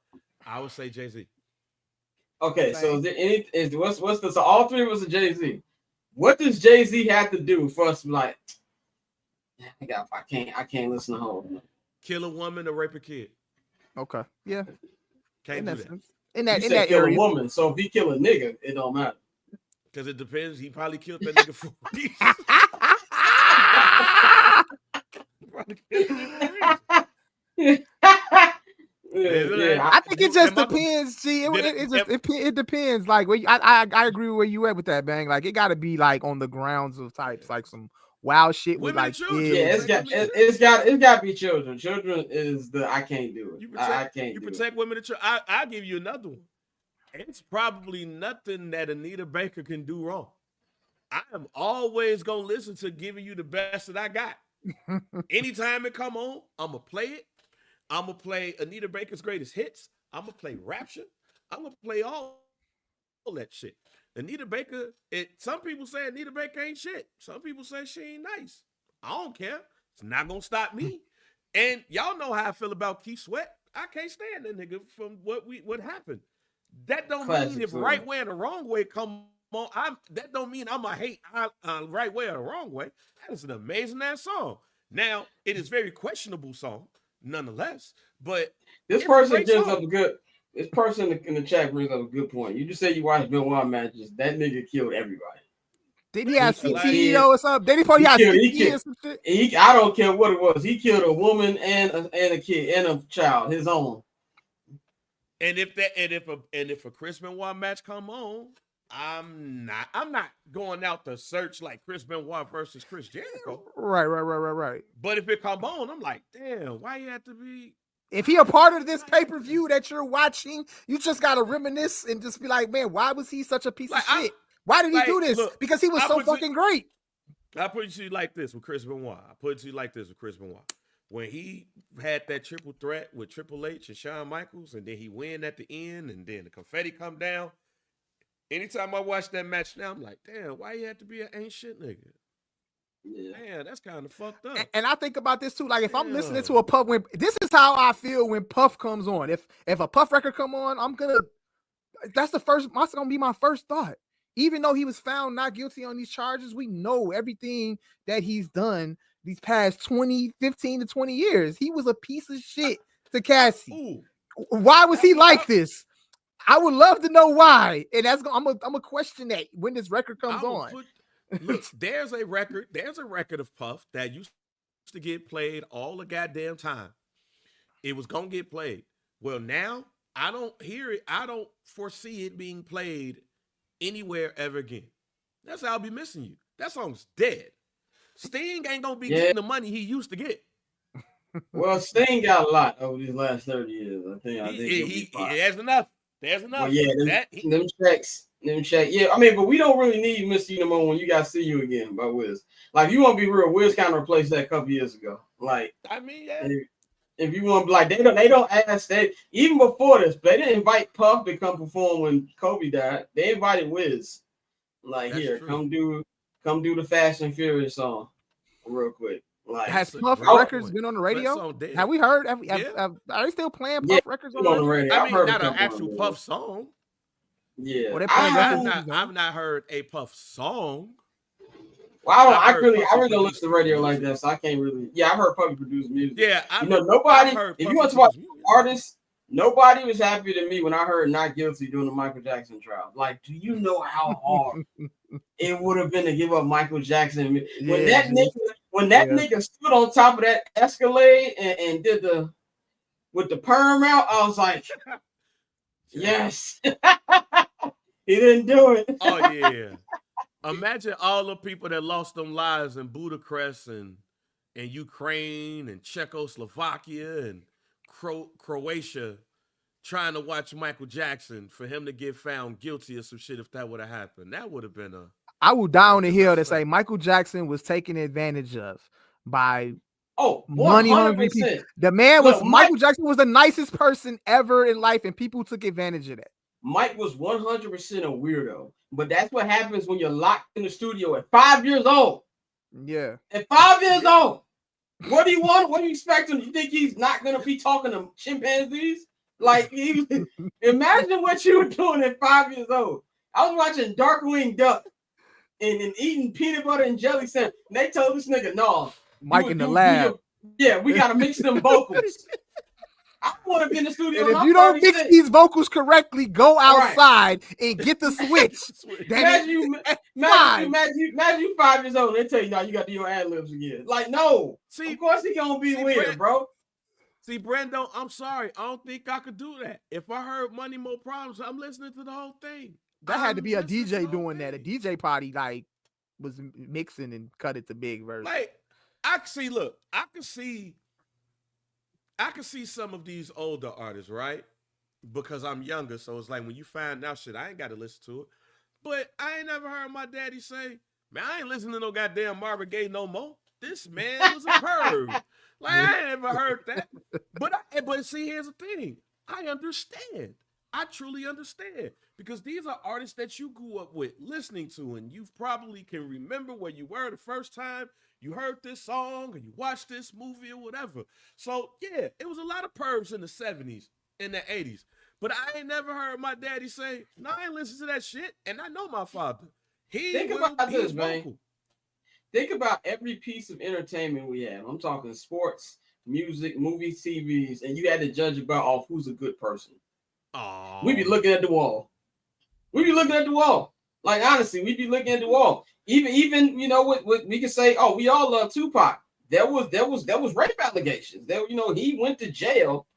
I would say Jay-Z. Okay, so is there any? What's the? So all three of us are Jay-Z. What does Jay-Z have to do for us to be like? I can't listen to whole. Kill a woman or rape a kid. Okay, yeah. Can't do that. In that kill area. a woman. So if he kill a nigga, it don't matter. Because it depends. He probably killed that nigga for a reason. I think it just depends. See, it depends. Like, I agree with where you at with that, Bang. Like, it got to be like on the grounds of types, like some wild shit with like children. Yeah, it's got to be children. Children is the I can't do it. I can't. You protect women and children. I'll give you another one. It's probably nothing that Anita Baker can do wrong. I am always gonna listen to giving you the best that I got. Anytime it come on, I'm gonna play it. I'm gonna play Anita Baker's greatest hits. I'm gonna play Rapture. I'm gonna play all that shit. Anita Baker. Some people say Anita Baker ain't shit. Some people say she ain't nice. I don't care. It's not gonna stop me. And y'all know how I feel about Keith Sweat. I can't stand that nigga from what happened. That don't mean if right way and the wrong way come on. That don't mean I'm gonna hate right way or the wrong way. That is an amazing ass song. Now it is very questionable song, nonetheless. But this person gives up a good. This person in the chat brings up a good point. You just said you watched Benoit matches. That nigga killed everybody. Did he have CTE or something? Did he probably have CTE or some shit? I don't care what it was. He killed a woman and a kid and a child, his own. And if a Chris Benoit match come on, I'm not going out to search like Chris Benoit versus Chris Jericho. Right. But if it come on, I'm like, damn, why you have to be? If he a part of this pay-per-view that you're watching, you just gotta reminisce and just be like, man, why was he such a piece of shit? Why did he do this? Look, because he was so fucking great. I put it to you like this with Chris Benoit. When he had that triple threat with Triple H and Shawn Michaels, and then he win at the end, and then the confetti come down. Anytime I watch that match now, I'm like, damn, why you have to be an ain't shit nigga? Yeah. Man, that's kind of fucked up. And I think about this too. Like, if I'm listening to a Puff, this is how I feel when Puff comes on. If a Puff record come on, that's gonna be my first thought. Even though he was found not guilty on these charges, we know everything that he's done these past 15 to 20 years. He was a piece of shit to Cassie. Ooh. Why was he like this? I would love to know why. And I'm gonna question that when this record comes on. Look, there's a record of Puff that used to get played all the goddamn time. It was gonna get played. Well, now I don't hear it. I don't foresee it being played anywhere ever again. That's how I'll be missing you. That song's dead. Sting ain't gonna be Yeah. getting the money he used to get. Well, Sting got a lot over these last 30 years. I think He there's enough. There's enough. Well, yeah, them checks. Yeah, I mean, but we don't really need Mr. You no more when you guys see you again by Wiz. Like, you want to be real, Wiz kind of replaced that a couple years ago. Like, I mean, yeah. If you want to be like, they don't ask, even before this, they didn't invite Puff to come perform when Kobe died. They invited Wiz. Like, That's here, true. come do the Fast and Furious song real quick. Like, has Puff records been on the radio? Have we heard? Are they still playing Puff records on the radio? I mean, not an actual Puff song. Yeah, well, I've not heard a Puff song. Well, I really don't listen to the radio like that, so I can't really. Yeah, I heard Puffy produce music. Yeah, nobody. If you want to watch artists, nobody was happy to me when I heard Not Guilty doing the Michael Jackson trial. Like, do you know how hard it would have been to give up Michael Jackson when that nigga stood on top of that Escalade and did with the perm out? I was like, yes. He didn't do it. Oh yeah. Imagine all the people that lost them lives in Budapest and Ukraine and Czechoslovakia and Croatia trying to watch Michael Jackson for him to get found guilty of some shit. If that would have happened, that would have been I will die on the hill to say Michael Jackson was taken advantage of by money hungry people. The man was Michael Jackson was the nicest person ever in life, and people took advantage of that. Mike was 100% a weirdo, but that's what happens when you're locked in the studio at 5 years old. Yeah. At 5 years old. What do you want? What do you expect him? You think he's not going to be talking to chimpanzees? Like, imagine what you were doing at 5 years old. I was watching Darkwing Duck and eating peanut butter and jelly sandwich. And they told this nigga, no. Mike in the lab. We got to mix them vocals. I want to be in the studio. And if you don't mix these vocals correctly, go outside and get the switch. Imagine you 5 years old and they tell you, no, you got to do your ad-libs again. Like, no. See, of course he going to be weird, bro. See, Brando, I'm sorry. I don't think I could do that. If I heard Money More Problems, I'm listening to the whole thing. That had to be a DJ doing that. A DJ party, like, was mixing and cut it to big version. Like, I can see some of these older artists, right? Because I'm younger, so it's like when you find out shit, I ain't got to listen to it. But I ain't never heard my daddy say, man, I ain't listening to no goddamn Marvin Gaye no more. This man was a perv. Like, I ain't never heard that. But see, here's the thing. I understand. I truly understand. Because these are artists that you grew up with, listening to, and you probably can remember where you were the first time you heard this song or you watched this movie or whatever. So, yeah, it was a lot of pervs in the 70s and the 80s. But I ain't never heard my daddy say, no, I ain't listen to that shit. And I know my father. Think about this, man. Think about every piece of entertainment we have. I'm talking sports, music, movies, TVs, and you had to judge about off who's a good person. Oh. We be looking at the wall. Like, honestly, we be looking at the wall. Even you know what we can say, oh, we all love Tupac. There was rape allegations. He went to jail,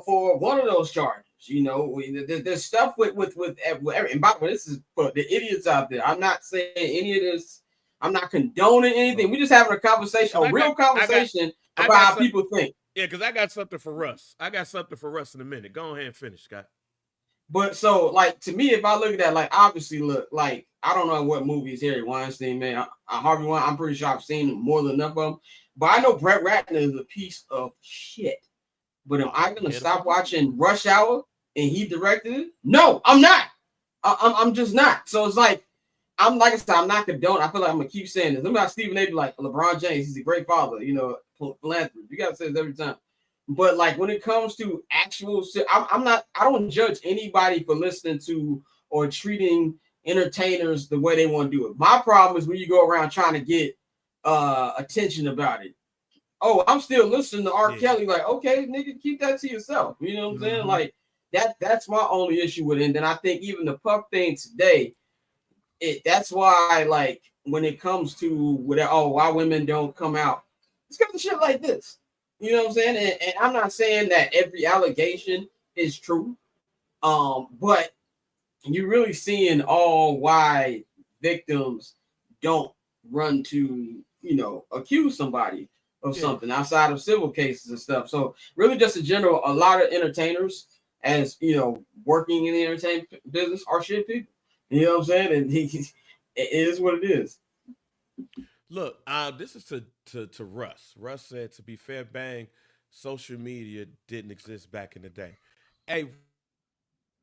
for one of those charges. There's stuff with and by the way, this is for the idiots out there. I'm not saying any of this. I'm not condoning anything. We're just having a conversation, real conversation about how people think. Yeah, because I got something for Russ. In a minute. Go ahead and finish, Scott. But so, like, to me, if I look at that, like, obviously, look, like, I don't know what movies Harvey Weinstein, man. Harvey Weinstein, I'm pretty sure I've seen more than enough of them. But I know Brett Ratner is a piece of shit. But am I going to stop watching Rush Hour and he directed it? No, I'm not. I'm just not. So it's like I said, I'm not condoning. I feel like I'm going to keep saying this. Look at Stephen A. like LeBron James. He's a great father, philanthropist. You got to say this every time. But like when it comes to actual, I don't judge anybody for listening to or treating entertainers the way they want to do it. My problem is when you go around trying to get attention about it. Oh, I'm still listening to R. Kelly. Like, okay, nigga, keep that to yourself. You know what I'm saying? Like that's my only issue with it. And then I think even the Puff thing today, that's why, like, when it comes to why women don't come out, it's because of shit like this. You know what I'm saying? And I'm not saying that every allegation is true. But you're really seeing all why victims don't run to accuse somebody of Yeah. something outside of civil cases and stuff. So really, just in general, a lot of entertainers, as working in the entertainment business, are shit people. You know what I'm saying? And it is what it is. Look, this is to Russ. Russ said, to be fair, bang, social media didn't exist back in the day. Hey,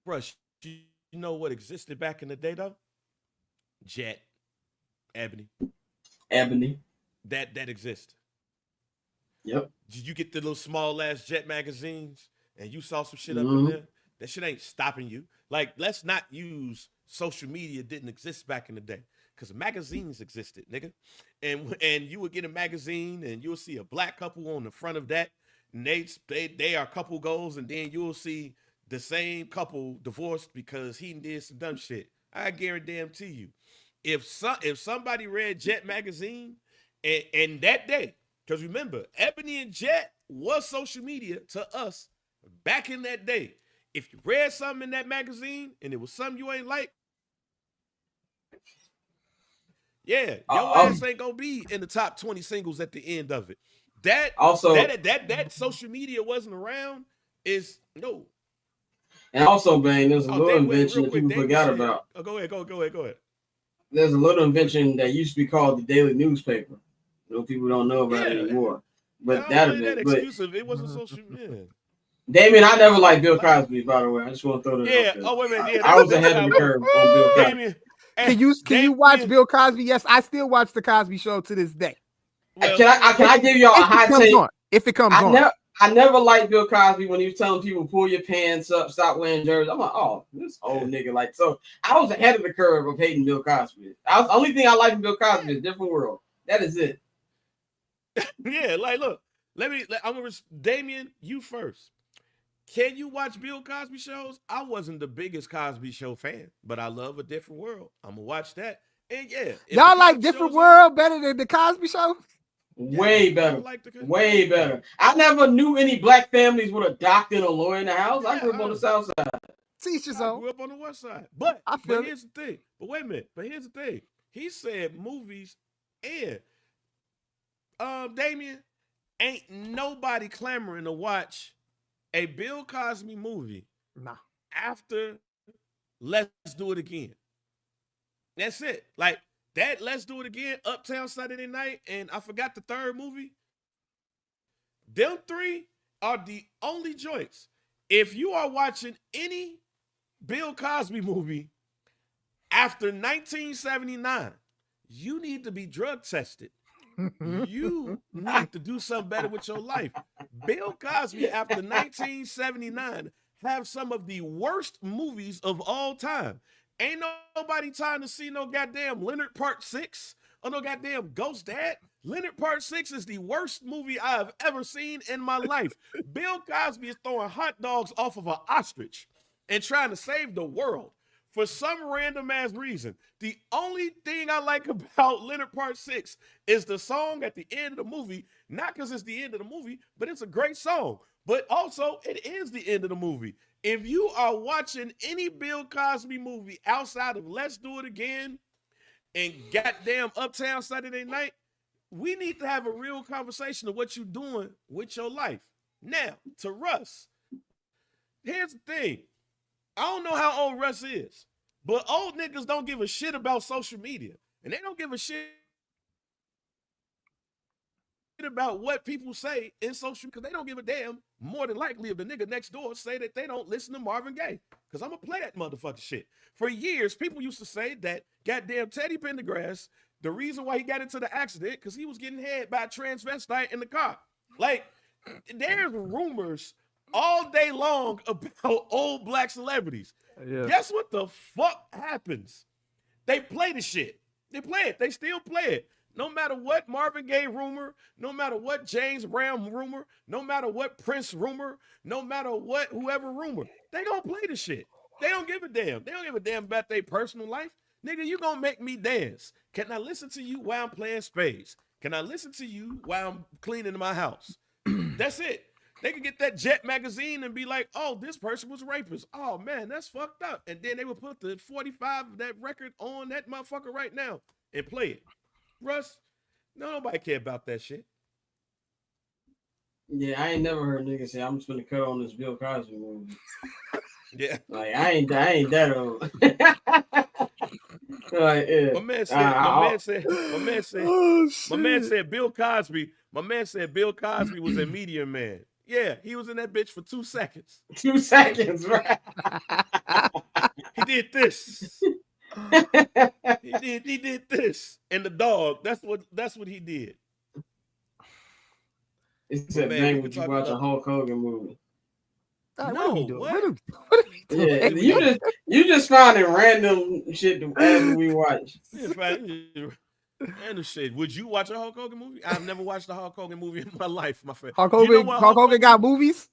Russ, you know what existed back in the day though? Jet, Ebony. Ebony. That exists. Yep. Did you get the little small ass Jet magazines and you saw some shit up in Mm-hmm. there? That shit ain't stopping you. Like, let's not use social media didn't exist back in the day. Because magazines existed, nigga. And you would get a magazine and you'll see a black couple on the front of that. And they are couple goals, and then you'll see the same couple divorced because he did some dumb shit. I guarantee you. If somebody read Jet magazine and that day, because remember, Ebony and Jet was social media to us back in that day. If you read something in that magazine and it was something you ain't like, yeah, your ass ain't gonna be in the top 20 singles at the end of it. That Also, that social media wasn't around is no. and also, man, there's a Oh, little wait, invention real that quick, people Damon forgot said, about. oh, go ahead. There's a little invention that used to be called the daily newspaper. People don't know about it Yeah, anymore. But I that don't blame that but exclusive. It wasn't social media. Damien, I never liked Bill Cosby, by the way. I just want to throw that Yeah. out there. Oh, wait a minute. Yeah, I was that's ahead of how the we. curve on Bill Cosby. Damien, Can you watch Bill Cosby? Yes, I still watch the Cosby Show to this day. Well, Can I give y'all a hot take? If it comes on. I never liked Bill Cosby when he was telling people pull your pants up, stop wearing jerseys. I'm like, oh, this old nigga. Like, so I was ahead of the curve of hating Bill Cosby. The only thing I like from Bill Cosby is Different World. That is it. Yeah, like, look, I'm gonna Damien, you first. Can you watch Bill Cosby shows? I wasn't the biggest Cosby Show fan, but I love A Different World. I'm gonna watch that. And yeah, y'all like Different World better than the Cosby Show? Way better. Way better. I never knew any black families with a doctor and a lawyer in the house. I grew up on the South Side. Teachers I grew up on the West Side. But here's the thing. But wait a minute. But here's the thing. He said movies and Damien, ain't nobody clamoring to watch a Bill Cosby movie after Let's Do It Again. That's it. Like that, Let's Do It Again, Uptown Saturday Night, and I forgot the third movie. Them three are the only joints. If you are watching any Bill Cosby movie after 1979, you need to be drug tested. You need to do something better with your life. Bill Cosby, after 1979, have some of the worst movies of all time. Ain't nobody trying to see no goddamn Leonard Part 6 or no goddamn Ghost Dad. Leonard Part 6 is the worst movie I have ever seen in my life. Bill Cosby is throwing hot dogs off of an ostrich and trying to save the world. For some random ass reason, the only thing I like about Leonard Part 6 is the song at the end of the movie. Not because it's the end of the movie, but it's a great song. But also, it is the end of the movie. If you are watching any Bill Cosby movie outside of Let's Do It Again and goddamn Uptown Saturday Night, we need to have a real conversation of what you're doing with your life. Now, to Russ, here's the thing. I don't know how old Russ is, but old niggas don't give a shit about social media. And they don't give a shit about what people say in social because they don't give a damn more than likely if the nigga next door say that they don't listen to Marvin Gaye. Because I'm going to play that motherfucking shit. For years, people used to say that goddamn Teddy Pendergrass, the reason why he got into the accident, because he was getting head by a transvestite in the car. Like, there's rumors all day long about old black celebrities. Yeah. Guess what the fuck happens? They play the shit. They play it. They still play it. No matter what Marvin Gaye rumor, no matter what James Brown rumor, no matter what Prince rumor, no matter what whoever rumor, they gonna play the shit. They don't give a damn. They don't give a damn about their personal life. Nigga, you gonna make me dance. Can I listen to you while I'm playing spades? Can I listen to you while I'm cleaning my house? That's it. They could get that Jet magazine and be like, oh, this person was a rapist. Oh, man, that's fucked up. And then they would put the 45 of that record on that motherfucker right now and play it. Russ, Nobody care about that shit. Yeah, I ain't never heard niggas say I'm just gonna cut on this Bill Cosby movie. Yeah. Like I ain't that old. Like, yeah. My man said, Oh, my man shit. said Bill Cosby. My man said Bill Cosby was a Media Man. Yeah, he was in that bitch for 2 seconds. 2 seconds, right? He did this. He did this. And the dog, that's what he did. He said, man, we "Man, could would you talk watch a about- Hulk Hogan movie?" All right, No, what are we doing? what? What are we doing? Yeah, you just finding random shit to ask when we watch. In fact, and the shit. Would you watch a Hulk Hogan movie? I've never watched a Hulk Hogan movie in my life, my friend. Hulk You know Hogan, what Hulk Hogan got movies?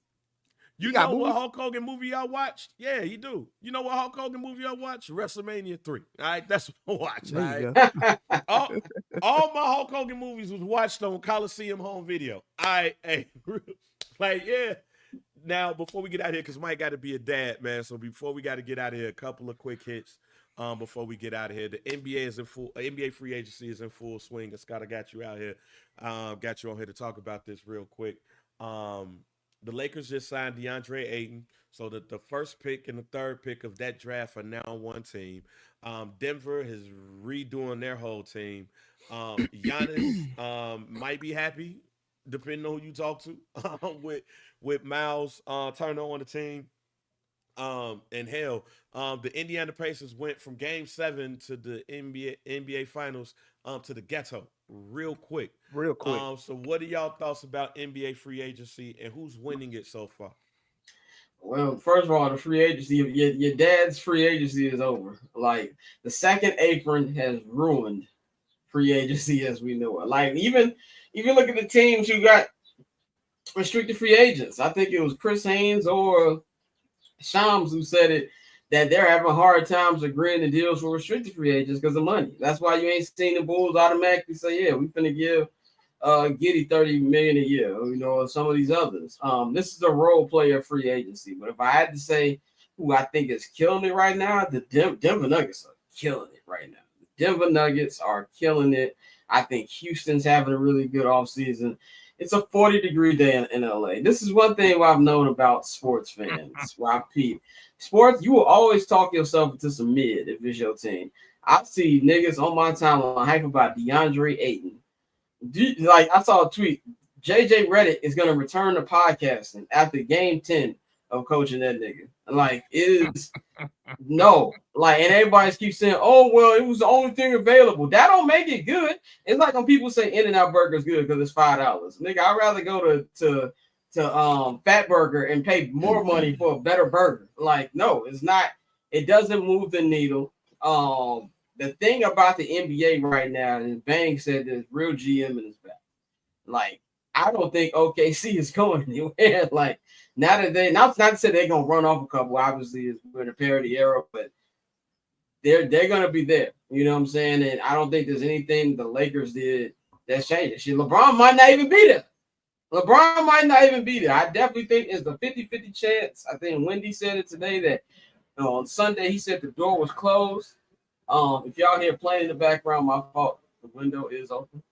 You got know what movies? Hulk Hogan movie I watched? Yeah, you do. You know what Hulk Hogan movie I watched? WrestleMania 3. All right, that's what I watched. All There you right? go. all my Hulk Hogan movies was watched on Coliseum home video. Yeah. Now, before we get out of here, because Mike got to be a dad, man. So before we got to get out of here, a couple of quick hits before we get out of here. The NBA is in full. NBA free agency is in full swing. And Scott, I got you out here. Got you on here to talk about this real quick. The Lakers just signed DeAndre Ayton. So that the first pick and the third pick of that draft are now on one team. Denver is redoing their whole team. Giannis might be happy, depending on who you talk to, with Miles Turner on the team. And hell, the Indiana Pacers went from Game 7 to the NBA Finals to the ghetto real quick. So what are y'all thoughts about NBA free agency and who's winning it so far? Well, first of all, the free agency, your dad's free agency is over. Like the second apron has ruined free agency as we know it. Like even look at the teams who got restricted free agents. I think it was Chris Haynes or Shams who said it, that they're having hard times agreeing to deals for restricted free agents because of money. That's why you ain't seen the Bulls automatically say, yeah, we're finna give Giddy $30 million a year, or some of these others. This is a role player free agency. But if I had to say who I think is killing it right now, the Denver Nuggets are killing it right now. The Denver Nuggets are killing it. I think Houston's having a really good offseason. It's a 40-degree day in LA. This is one thing I've known about sports fans. Why peep sports, you will always talk yourself into some mid if it's your team. I see niggas on my timeline hype about DeAndre Ayton. Like I saw a tweet, JJ Redick is gonna return to podcasting after game 10 of coaching that nigga. Like it is no, like, and everybody keeps saying, oh well, it was the only thing available. That don't make it good. It's like when people say In-N-Out Burger is good because it's $5. Nigga, I'd rather go to Fat Burger and pay more money for a better burger. Like, no, it's not, it doesn't move the needle. The thing about the NBA right now, and Bang said there's real GM in his back. Like, I don't think OKC is going anywhere. Like, now that not to say they're gonna run off a couple, obviously we're in a parity era, but they're gonna be there. You know what I'm saying? And I don't think there's anything the Lakers did that's changed. Shit, LeBron might not even be there. I definitely think it's the 50-50 chance. I think Wendy said it today that on Sunday he said the door was closed. If y'all hear playing in the background, my fault. The window is open.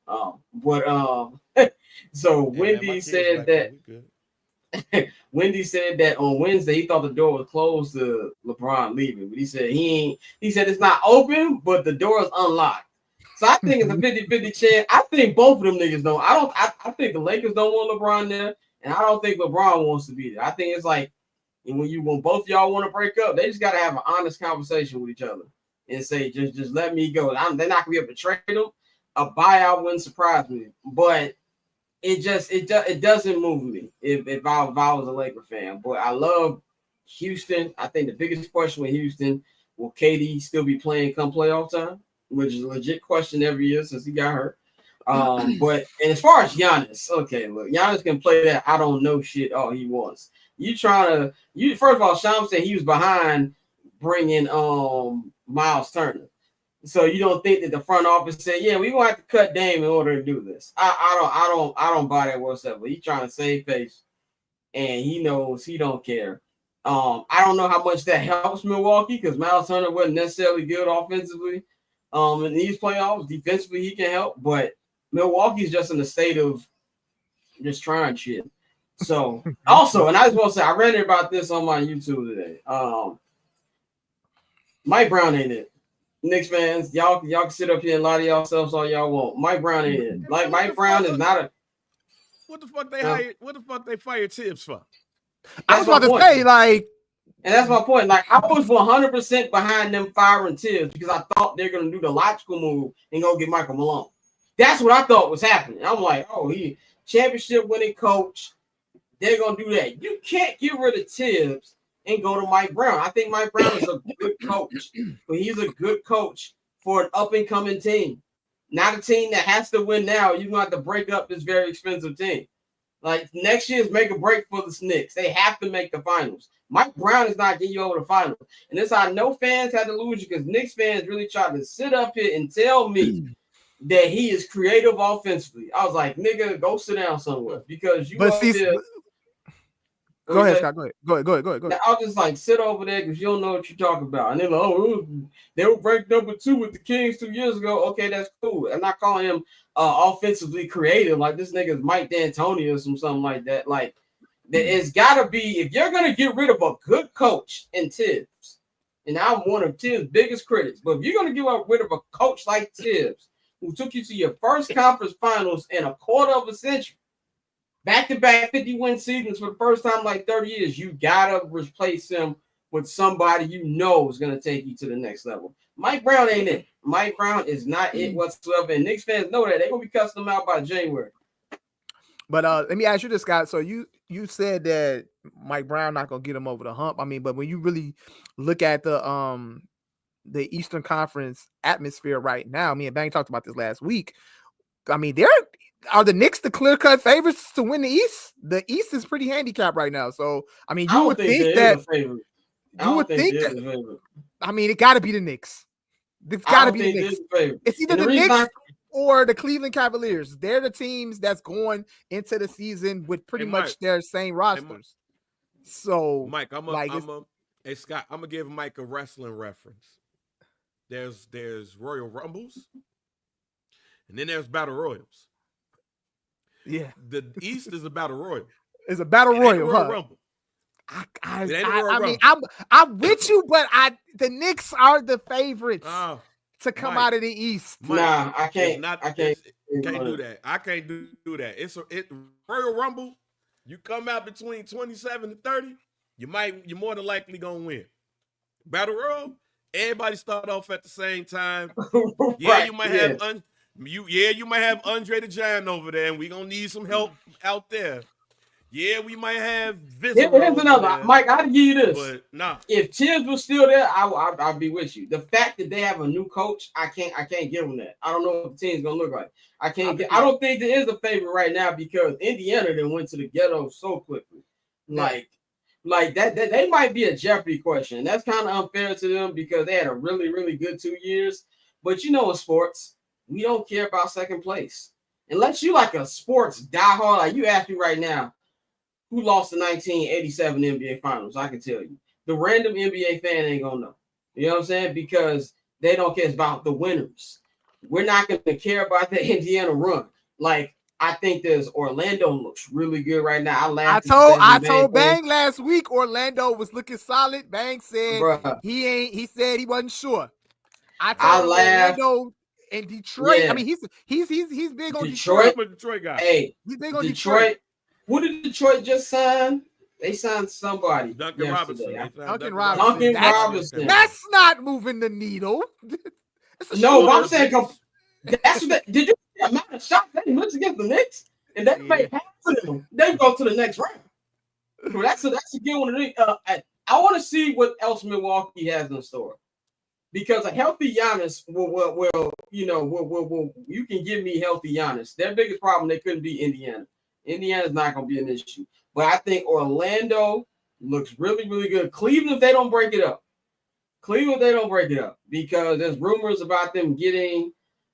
So Wendy said that. Wendy said that on Wednesday he thought the door was closed to LeBron leaving, but he said he said it's not open, but the door is unlocked. So I think it's a 50-50 chance. I think both of them niggas don't. I think the Lakers don't want LeBron there, and I don't think LeBron wants to be there. I think it's like when both y'all want to break up, they just got to have an honest conversation with each other and say, just let me go. They're not gonna be able to trade him. A buyout wouldn't surprise me, but it doesn't move me if I was a Laker fan. But I love Houston. I think the biggest question with Houston, will KD still be playing come playoff time? Which is a legit question every year since he got hurt. But and as far as Giannis, okay, look, Giannis can play that I don't know shit all he wants. First of all, Sham said he was behind bringing Miles Turner. So you don't think that the front office said, yeah, we're gonna have to cut Dame in order to do this. I don't buy that whatsoever. He's trying to save face and he knows he don't care. I don't know how much that helps Milwaukee because Miles Turner wasn't necessarily good offensively. In these playoffs, defensively he can help, but Milwaukee's just in a state of just trying shit. So also, and I just want to say, I read about this on my YouTube today. Mike Bronw ain't it. Knicks fans, y'all can sit up here and lie to yourselves all y'all want. Mike Bronw ain't it. Like Mike Bronw is not a. What the fuck they hired? What the fuck they fired Thibs for? I was about to say, like, and that's my point. Like, I was 100% behind them firing Thibs because I thought they're gonna do the logical move and go get Michael Malone. That's what I thought was happening. I'm like, oh, he championship winning coach. They're gonna do that. You can't get rid of Thibs and go to Mike Bronw. I think Mike Bronw is a good coach, but he's a good coach for an up and coming team. Not a team that has to win now. You're gonna have to break up this very expensive team. Like next year's make a break for the Knicks. They have to make the finals. Mike Bronw is not getting you over the finals. And this I know fans had to lose you because Knicks fans really tried to sit up here and tell me that he is creative offensively. I was like, nigga, go sit down somewhere because you up there. Go ahead, Scott. Go ahead. Now, I'll just like sit over there because you don't know what you're talking about. And they're like, oh, they were ranked number 2 with the Kings 2 years ago. Okay, that's cool. I'm not calling him offensively creative. Like this nigga's Mike D'Antoni or something like that. Like, it's got to be, if you're going to get rid of a good coach in Thibs, and I'm one of Thibs' biggest critics, but if you're going to get rid of a coach like Thibs, who took you to your first conference finals in a quarter of a century, back-to-back 50-win seasons for the first time in like 30 years, you got to replace him with somebody you know is going to take you to the next level. Mike Bronw ain't it. Mike Bronw is not it whatsoever, and Knicks fans know that. They're going to be cussing him out by January. But let me ask you this, Scott. So you said that Mike Bronw not going to get him over the hump. I mean, but when you really look at the Eastern Conference atmosphere right now, me and Bang talked about this last week. I mean, are the Knicks the clear-cut favorites to win the East? The East is pretty handicapped right now. So, I mean, you would think that you would think that. I mean, it got to be the Knicks. It's got to be the Knicks. It's either the Knicks or the Cleveland Cavaliers. They're the teams that's going into the season with pretty much their same rosters. So, Mike, hey Scott, I'm gonna give Mike a wrestling reference. There's Royal Rumbles, and then there's Battle Royals. Yeah, the East is a Battle Royal. It's a Battle Royal, Royal Rumble. I mean, I'm with you, but the Knicks are the favorites to come out of the East. Nah, I can't. I can't do that. I can't do that. It's Royal Rumble. You come out between 27 and 30, you're more than likely gonna win. Battle Royal, everybody start off at the same time. Yeah, you might have you might have Andre the Giant over there, and we're gonna need some help out there. Yeah, we might have Here's another. Mike, I'll give you this. But nah. If Thibs was still there, I'll be with you. The fact that they have a new coach, I can't give them that. I don't know what the team's gonna look like. I don't think there is a favorite right now because Indiana then went to the ghetto so quickly. Like that they might be a Jeopardy question. That's kind of unfair to them because they had a really, really good 2 years. But in sports, we don't care about second place. Unless you like a sports diehard, like you ask me right now, who lost the 1987 NBA Finals? I can tell you. The random NBA fan ain't gonna know. You know what I'm saying? Because they don't care about the winners. We're not gonna care about the Indiana run. Like, I think Orlando looks really good right now. I told Bang last week Orlando was looking solid. Bang said he said he wasn't sure. I laughed. Orlando and Detroit. Yeah. I mean, he's big on Detroit. I'm a Detroit guy. Hey, he's big on Detroit. Who did Detroit just sign? They signed somebody. Duncan Robinson. Duncan Robinson. That's not moving the needle. No, I'm saying that's what did you see the amount of shots they missed against the Knicks? And they made half of them. They go to the next round. So that's a good one. I want to see what else Milwaukee has in store. Because a healthy Giannis will you can give me healthy Giannis. Their biggest problem, they couldn't beat Indiana. Indiana's not going to be an issue. But I think Orlando looks really, really good. Cleveland, if they don't break it up. Because there's rumors about them getting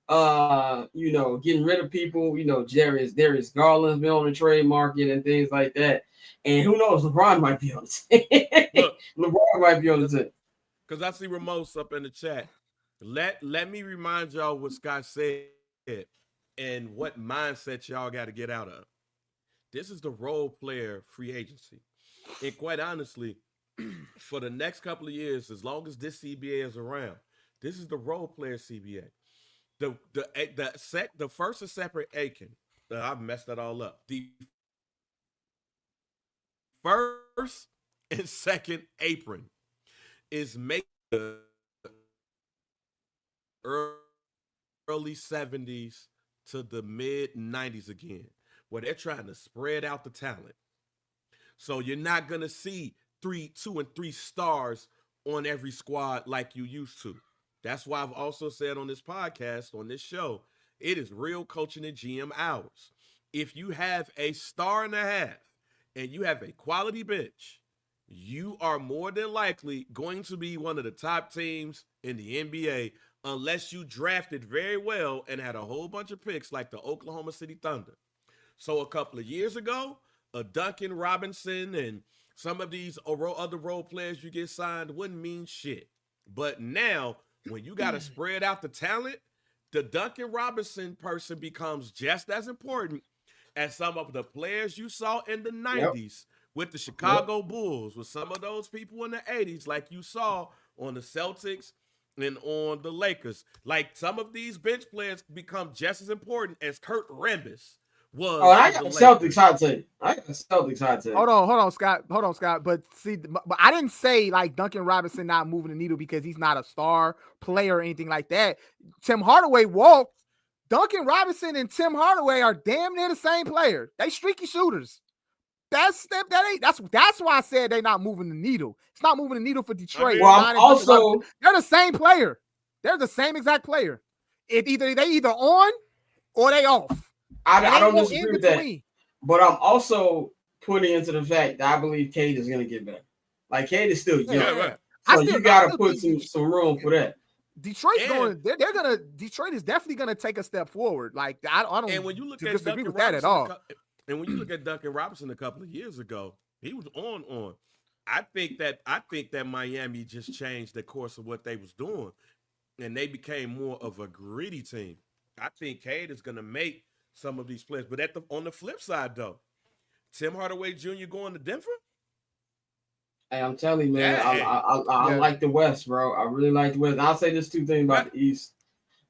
rid of people. Darius Garland's been on the trade market and things like that. And who knows, LeBron might be on the team. LeBron might be on the team. Because I see Ramos up in the chat. Let me remind y'all what Scott said. and what mindset y'all got to get out of. This is the role player free agency. And quite honestly, for the next couple of years, as long as this CBA is around, this is the role player CBA. The first and separate Aiken. I've messed that all up. The first and second apron is made early 70s to the mid 90s again, where they're trying to spread out the talent. So you're not gonna see 2 and 3 stars on every squad like you used to. That's why I've also said on this podcast, on this show, it is real coaching and GM hours. If you have a star and a half and you have a quality bench, you are more than likely going to be one of the top teams in the NBA unless you drafted very well and had a whole bunch of picks like the Oklahoma City Thunder. So a couple of years ago, a Duncan Robinson and some of these other role players you get signed wouldn't mean shit. But now, when you got to spread out the talent, the Duncan Robinson person becomes just as important as some of the players you saw in the 90s with the Chicago Bulls, with some of those people in the 80s, like you saw on the Celtics and on the Lakers. Like some of these bench players become just as important as Kurt Rambis was. Oh, I got the Celtics hot take. Hold on, Scott. But see, but I didn't say like Duncan Robinson not moving the needle because he's not a star player or anything like that. Tim Hardaway walked. Duncan Robinson and Tim Hardaway are damn near the same player. They streaky shooters. That's why I said they're not moving the needle. It's not moving the needle for Detroit. Well, they're the same player. They're the same exact player. They either on or they off. I don't disagree with that. But I'm also putting into the fact that I believe Cade is going to get better. Like Cade is still young. Yeah, right. So you got to put some room for that. Detroit's going. They're gonna. Detroit is definitely gonna take a step forward. Like I don't. And when you look at disagree Duncan with that at all. And when you look at Duncan Robinson a couple of years ago, he was on. I think that Miami just changed the course of what they was doing, and they became more of a gritty team. I think Cade is gonna make some of these players. But on the flip side, though, Tim Hardaway Jr. going to Denver. Hey, I'm telling you, man, I like the West, bro. I really like the West. And I'll say this two things about the East.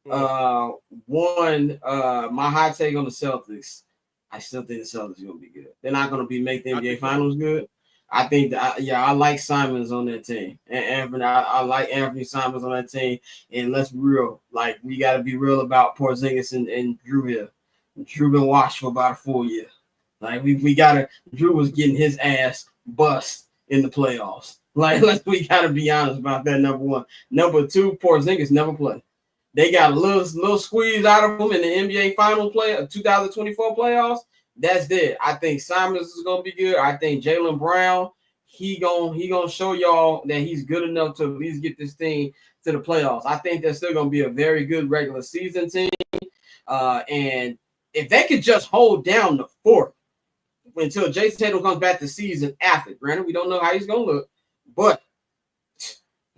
One, my hot take on the Celtics. I still think the Celtics are gonna be good. They're not gonna make the NBA Finals good. I think I like Simons on that team, and Anthony. I like Anthony Simons on that team. And let's be real, like we got to be real about Porzingis and Drew here. Drew been washed for about a full year. Like we gotta. Drew was getting his ass bust in the playoffs. Like we gotta be honest about that. Number one. Number two, Porzingis never played. They got a little squeeze out of him in the NBA Final 2024 playoffs. That's dead. I think Simons is gonna be good. I think Jaylen Brown, he gonna show y'all that he's good enough to at least get this team to the playoffs. I think they're still gonna be a very good regular season team. And if they could just hold down the fort until Jason Tatum comes back the season after, granted, we don't know how he's gonna look, but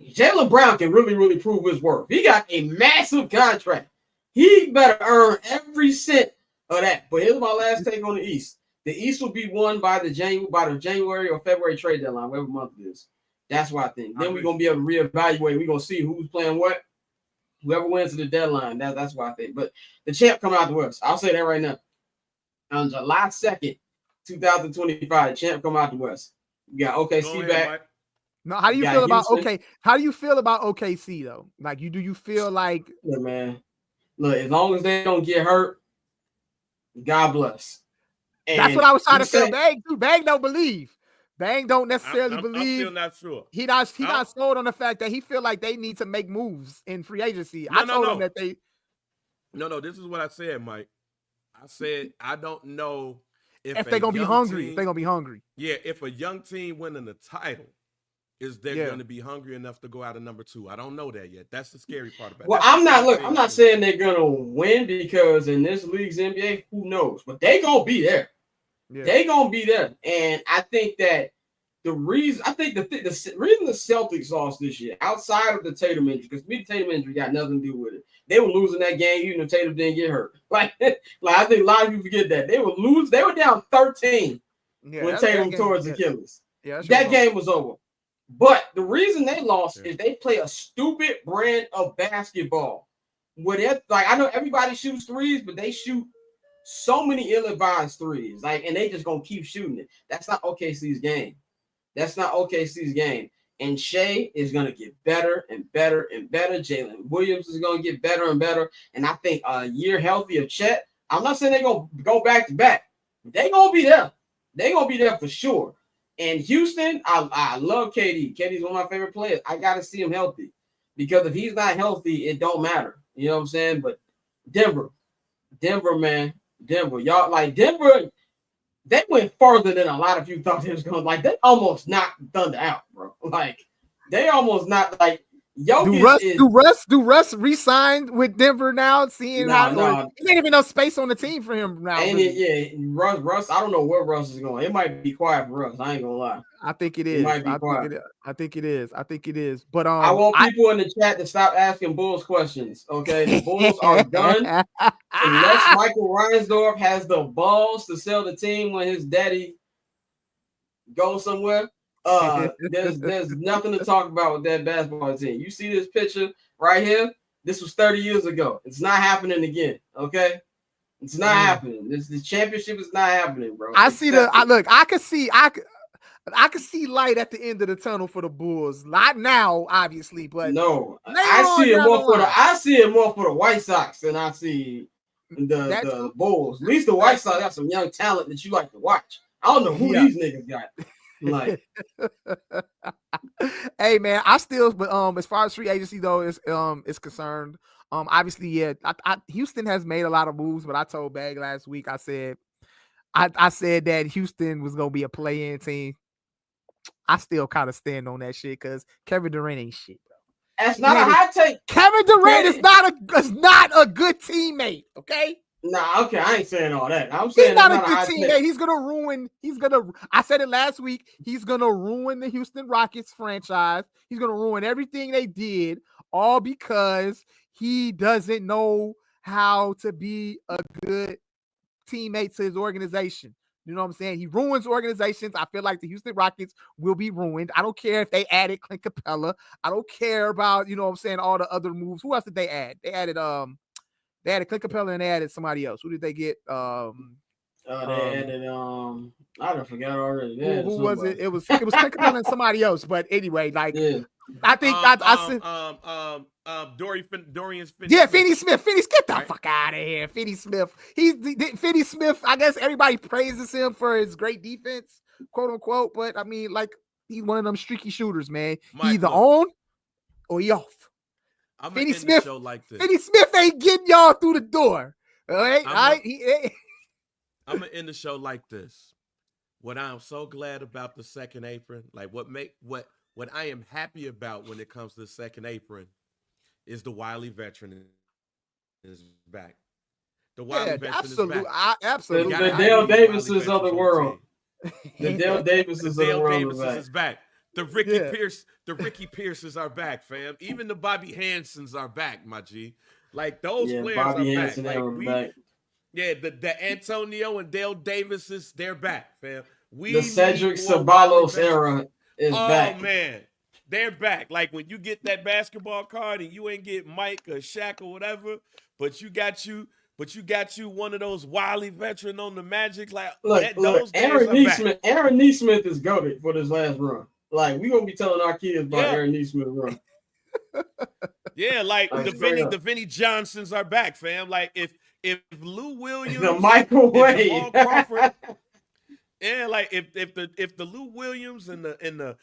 Jaylen Brown can really, really prove his worth. He got a massive contract. He better earn every cent of that. But here's my last take on the East. The East will be won by the January or February trade deadline, whatever month it is. That's what I think. Then we're gonna be able to reevaluate. We're gonna see who's playing what. Whoever wins to the deadline, that's what I think. But the champ coming out the West. I'll say that right now. On July 2nd, 2025, the champ come out the West. You got OKC back. Mike. No, how do you feel about How do you feel about OKC though? Like do you feel like look, man? Look, as long as they don't get hurt, God bless. And that's what I was trying to tell Bang too. Bang don't believe. Bang don't necessarily believe. I'm still not sure. He not sold on the fact that he feel like they need to make moves in free agency. I told him that they. No. This is what I said, Mike. I said I don't know if they're gonna be hungry. If they're gonna be hungry. Yeah, if a young team winning the title. Is they're going to be hungry enough to go out of number 2? I don't know that yet. That's the scary part about it. Well, I'm not saying they're going to win because in this league's NBA, who knows? But they going to be there. Yeah. They going to be there. And I think that the reason I think the reason the Celtics lost this year, outside of the Tatum injury, because the Tatum injury got nothing to do with it. They were losing that game even if Tatum didn't get hurt. Like I think a lot of people forget that they were down 13 when Tatum tore his Achilles. Yeah, that game was over. But the reason they lost is they play a stupid brand of basketball. Where like I know everybody shoots threes, but they shoot so many ill-advised threes, like, and they just gonna keep shooting it. That's not OKC's game. That's not OKC's game. And Shea is gonna get better and better and better. Jalen Williams is gonna get better and better. And I think a year healthy of Chet. I'm not saying they're gonna go back to back. They're gonna be there. They're gonna be there for sure. And Houston, I love KD. KD's one of my favorite players. I gotta see him healthy. Because if he's not healthy, it don't matter. You know what I'm saying? But Denver, man. Denver, y'all, like Denver, they went further than a lot of you thought they was going. Like, they almost knocked Thunder out, bro. Like, they almost not, like, Do Russ re-signed with Denver now? Seeing there ain't even no space on the team for him now. Russ. I don't know where Russ is going. It might be quiet for Russ. I ain't gonna lie. I think it is. I think it is. But I want people in the chat to stop asking Bulls questions. Okay, the Bulls are done unless Michael Reinsdorf has the balls to sell the team when his daddy goes somewhere. There's nothing to talk about with that basketball team. You see this picture right here? This was 30 years ago. It's not happening again. Okay, it's not happening. The championship is not happening, bro. I can see light at the end of the tunnel for the Bulls. Not now, obviously, but no, I see it more for the White Sox than I see the Bulls. At least the White Sox got some young talent that you like to watch. I don't know who these niggas got. Like, hey man, but as far as free agency though is concerned, obviously Houston has made a lot of moves, but I told Bag last week, I said that Houston was gonna be a play-in team. I still kind of stand on that shit because Kevin Durant ain't shit, bro. That's not a hot take. Kevin Durant is not a good teammate, okay? Nah, okay, I ain't saying all that. I'm saying he's not a good teammate. I said it last week. He's gonna ruin the Houston Rockets franchise. He's gonna ruin everything they did, all because he doesn't know how to be a good teammate to his organization. You know what I'm saying? He ruins organizations. I feel like the Houston Rockets will be ruined. I don't care if they added Clint Capella. I don't care about, you know what I'm saying, all the other moves. Who else did they add? They added Clint Capella and they added somebody else. Who did they get? They added I don't forget already. Who was it? It was Clint Capella and somebody else. But anyway, like I think Dorian Finney. Yeah, Finney Smith. Get the fuck out of here. Finney Smith. Finney Smith. I guess everybody praises him for his great defense, quote unquote. But I mean, like, he's one of them streaky shooters, man. He either on or he off. Finney Smith ain't getting y'all through the door. All right. I'm gonna end the show like this. What I am so glad about the second apron, like what I am happy about when it comes to the second apron, is the wily veteran is back. The wily veteran is back. Absolutely. The Dale Davises of the world. The Dale Davises of the world is back. The Ricky Pierces are back, fam. Even the Bobby Hansons are back, my G. Like, those players Bobby are Hanson back. back. Yeah, the Antonio and Dale Davises, they're back, fam. The Cedric Ceballos era is back. Oh man, they're back. Like, when you get that basketball card and you ain't get Mike or Shaq or whatever, but you got you one of those wily veteran on the Magic. Like, those Aaron Neesmith is goated for this last run. Like, we gonna be telling our kids about Aaron Neesmith run. Yeah, like the Vinny Johnsons are back, fam. Like, if Lou Williams, the microwave, Jamal Crawford, like if the Lou Williams and the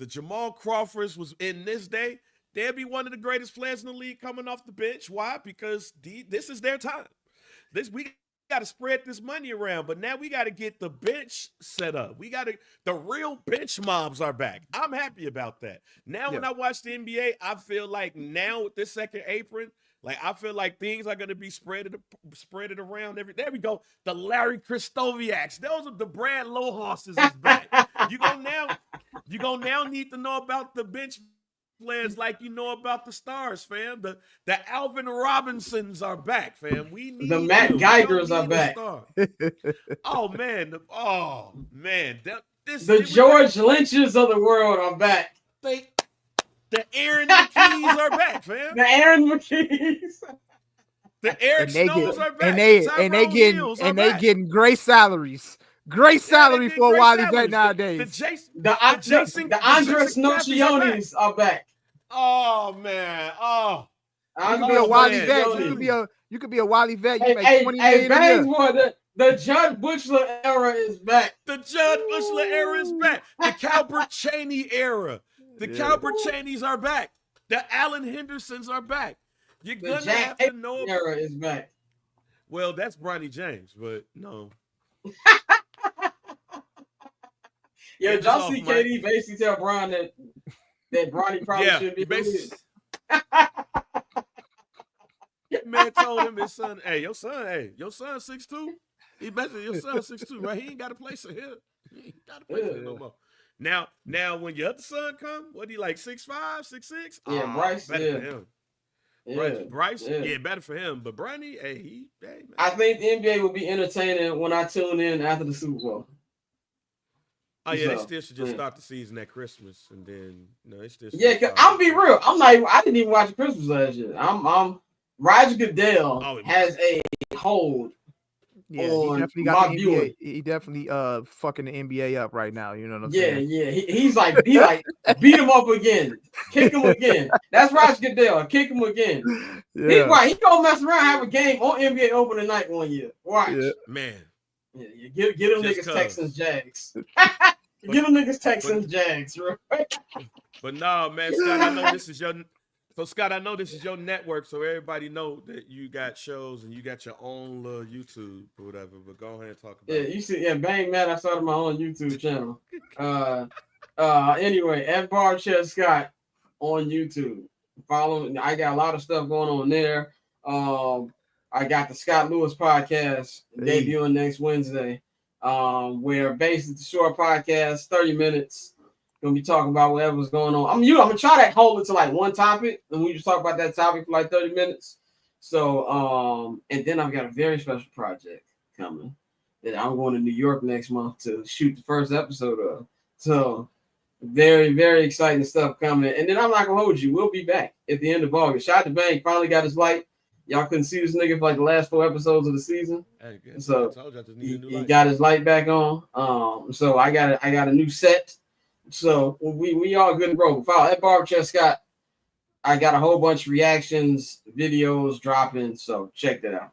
Jamal Crawfords was in this day, they'd be one of the greatest players in the league coming off the bench. Why? Because this is their time. We got to spread this money around, but now we got to get the bench set up. The real bench mobs are back. I'm happy about that. Now, when I watch the NBA, I feel like now with this second apron, Like I feel like things are gonna be spread around there we go. The Larry Kristoviaks. Those are the Brad Lohauses is back. You gonna now need to know about the bench players like you know about the stars, fam. The Alvin Robinsons are back, fam. We need The Matt them. Geigers are back. Oh man, The George Lynches of the world are back. The Aaron McKees are back, fam. The Aaron McKees. The Eric Snows are back. And they getting great salaries. Great salary for a Wiley vet nowadays. The Andres Nocioni's are back. Oh man. Oh. You could be a Wiley vet. You could be a Wiley vet. You make $20 million a year. The Judd Buchler era is back. The Judd Buchler era is back. The Calbert Chaney era. The Calbert Cheneys are back. The Allen Hendersons are back. You're going to have to know. The era is back. Well, that's Bronny James, but no. Yo, y'all see KD basically tell Bron that Bronny probably shouldn't be basically. Man told him his son, your son 6'2". He basically your son 6'2", right? He ain't got a place in here. He ain't got a place in here no more. Now, when your other son come, what he like 6'5", 6'6"? Yeah, Bryce. Better for him. Yeah. Bryce, better for him. But Bronny, man. I think the NBA will be entertaining when I tune in after the Super Bowl. Oh yeah, they still should just start the season at Christmas, and then they still. Yeah, cause I'll be real. I didn't even watch Christmas last year. Roger Goodell has a hold. Yeah, he definitely got the NBA. He definitely fucking the NBA up right now. You know what I'm saying? Yeah. He's like beat him up again, kick him again. That's Roger Goodell. Kick him again. Yeah. He gonna mess around, have a game on NBA opening night one year. Watch, man. Yeah, get them niggas Texans Jags. Get them niggas Texans Jags, right? But no, man, Scott, I know this is your. So Scott, I know this is your network, so everybody know that you got shows and you got your own little YouTube or whatever. But go ahead and talk about it. You see, bang man, I started my own YouTube channel. Anyway, at Barchet Scott on YouTube. Follow me. I got a lot of stuff going on there. I got the Scott Lewis podcast debuting next Wednesday. Where basically the short podcast, 30 minutes. Gonna be talking about whatever's going on. I'm gonna try to hold it to like one topic, and we just talk about that topic for like 30 minutes. So, and then I've got a very special project coming that I'm going to New York next month to shoot the first episode of. So, very, very exciting stuff coming. And then I'm not gonna hold you. We'll be back at the end of August. Shot the Bank finally got his light. Y'all couldn't see this nigga for like the last 4 episodes of the season. So he got his light back on. So I got a new set. So we all good to roll. Follow at Barberchef Scott. I got a whole bunch of reactions, videos dropping. So check that out.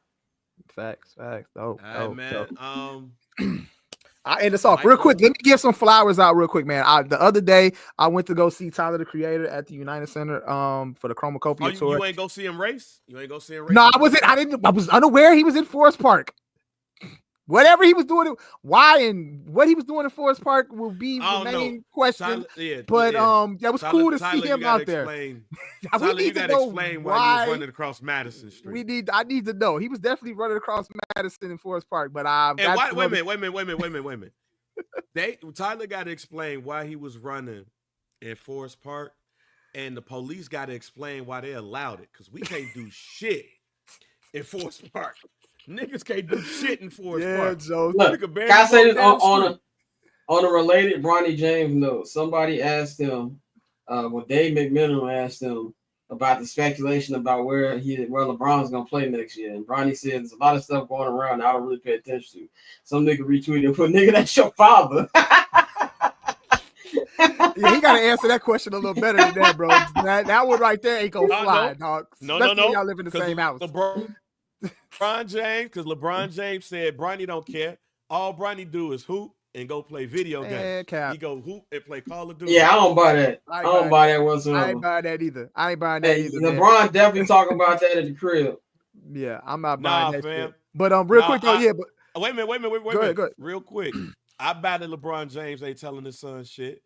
Facts. All right, man. I end this off real quick. Let me give some flowers out real quick, man. The other day I went to go see Tyler the Creator at the United Center for the Chromacopia tour. You ain't go see him race? No, I was unaware he was in Forest Park. Whatever he was doing, why and what he was doing in Forest Park will be the main question. That was cool to see him out there. Tyler, you got to explain why he was running across Madison Street. I need to know. He was definitely running across Madison in Forest Park, but wait a minute. Tyler got to explain why he was running in Forest Park, and the police got to explain why they allowed it, because we can't do shit in Forest Park. Niggas can't do shit in Forest Park. Joe. Look, can I say this on a related Bronny James note? Somebody asked him, Dave McMenamin asked him about the speculation about where LeBron's gonna play next year, and Bronny said there's a lot of stuff going around I don't really pay attention to. Some nigga retweeted and put, "Nigga, that's your father." Yeah, he gotta answer that question a little better than that, bro. That one right there ain't gonna fly, dog. No. Y'all live in the same house. LeBron James said Bronny don't care. All Bronny do is hoop and go play video games. He go hoop and play Call of Duty. Yeah, I don't buy that. I don't buy that whatsoever. I ain't buying that either. LeBron definitely talking about that at the crib. Yeah, I'm not buying that fam. Shit. But real quick though, Wait a minute. Go ahead. Real quick. I bet that LeBron James ain't telling his son shit.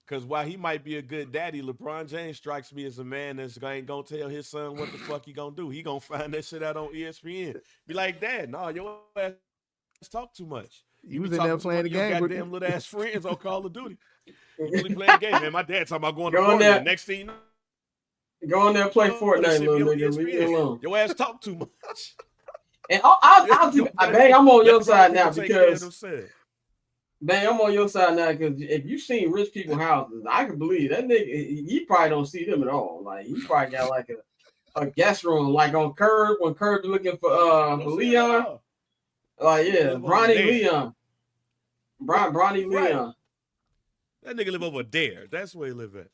Because while he might be a good daddy, LeBron James strikes me as a man that's ain't gonna tell his son what the fuck he gonna do. He gonna find that shit out on ESPN. Be like, Dad, no, your ass talk too much. You was in there playing the game with goddamn little ass friends on Call of Duty. You really playing the game, man. My dad talking about going to Go on Portland. there. Next thing you know, Go in there and play that Fortnite, shit be little on nigga. Leave me ESPN. alone. Your ass talk too much. And Bang, I'm on your side now People take care of because themselves. Bang, I'm on your side now because if you seen rich people houses, I can believe that nigga. You probably don't see them at all. Like he probably got like a guest room, like on Curb when Curb looking for Leon. Like yeah, Bronny Leon. Bronny Leon. That nigga live over there. That's where he live at.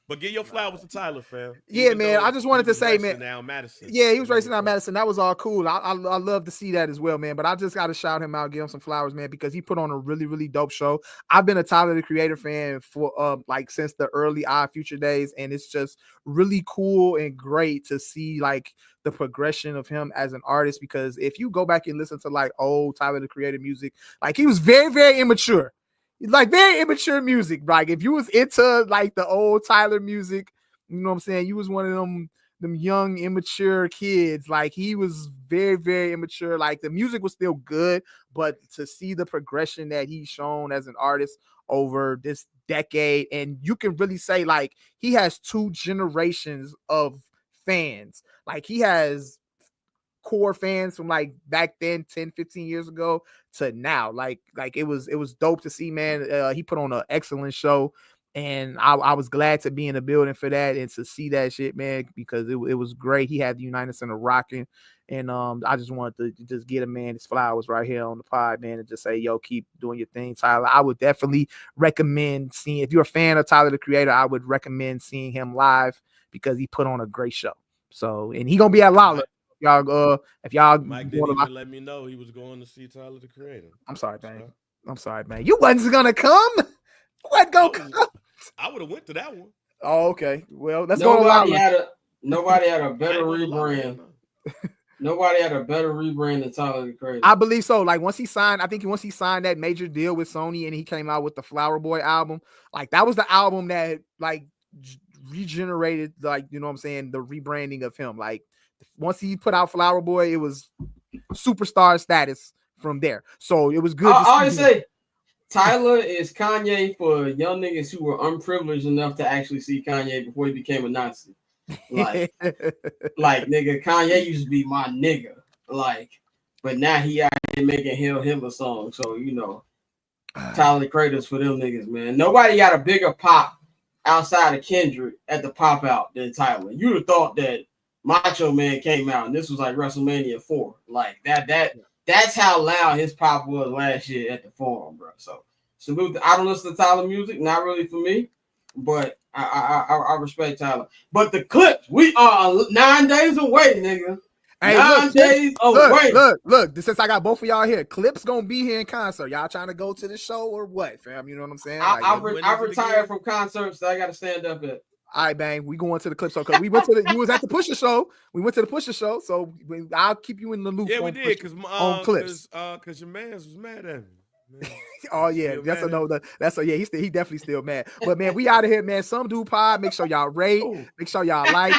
But get your flowers to Tyler, fam. Yeah, man. I just wanted to say, man. Now Madison. Yeah, he was racing out Madison. That was all cool. I love to see that as well, man. But I just got to shout him out, give him some flowers, man, because he put on a really, really dope show. I've been a Tyler the Creator fan for like since the early Odd Future days, and it's just really cool and great to see like the progression of him as an artist. Because if you go back and listen to like old Tyler the Creator music, like he was very, very immature. Like very immature music. Like if you was into like the old Tyler music, you know what I'm saying? You was one of them young, immature kids. Like he was very, very immature. Like the music was still good, but to see the progression that he's shown as an artist over this decade, and you can really say like he has 2 generations of fans. Like he has core fans from like back then 10-15 years ago to now. Like it was dope to see, man. He put on an excellent show, and I was glad to be in the building for that and to see that shit, man, because it was great. He had the United Center rocking, and I just wanted to just get a man his flowers right here on the pod, man, and just say, yo, keep doing your thing, Tyler. I would definitely recommend seeing, if you're a fan of Tyler the Creator, I would recommend seeing him live because he put on a great show. So, and he gonna be at Lala. Y'all, if y'all, Mike didn't even let me know he was going to see Tyler the Creator. I'm sorry, man. I'm sorry, man. You wasn't gonna come. What go come? I would have went to that one. Oh, okay. Well, let's nobody go. Nobody had a better rebrand. Nobody had a better rebrand than Tyler the Creator. I believe so. Like once he signed that major deal with Sony, and he came out with the Flower Boy album, like that was the album that like regenerated, like, you know what I'm saying, the rebranding of him. Like once he put out Flower Boy, it was superstar status from there. So it was good. I always say Tyler is Kanye for young niggas who were unprivileged enough to actually see Kanye before he became a Nazi. Like, nigga, Kanye used to be my nigga. Like, but now he out here making Hail Hitler songs. So, you know, Tyler the Creator's for them niggas, man. Nobody got a bigger pop outside of Kendrick at the pop out than Tyler. You'd have thought that Macho Man came out and this was like WrestleMania 4. Like that's how loud his pop was last year at the Forum, bro. So salute. I don't listen to Tyler music, not really for me, but I respect Tyler. But the clips, we are 9 days away, nigga. Hey, 9 days away. Look, since I got both of y'all here, Clips gonna be here in concert. Y'all trying to go to the show or what, fam? You know what I'm saying? I retired from concerts, so I gotta stand up at. All right, bang. We going to the Clips show because we went to you was at the Pusha show. We went to the Pusha show, so I'll keep you in the loop. Yeah, we did because Clips. Because your man was mad at me. Oh yeah, that's a no. That's a yeah. He definitely still mad. But man, we out of here, man. Some Dude Pod. Make sure y'all rate. Make sure y'all like.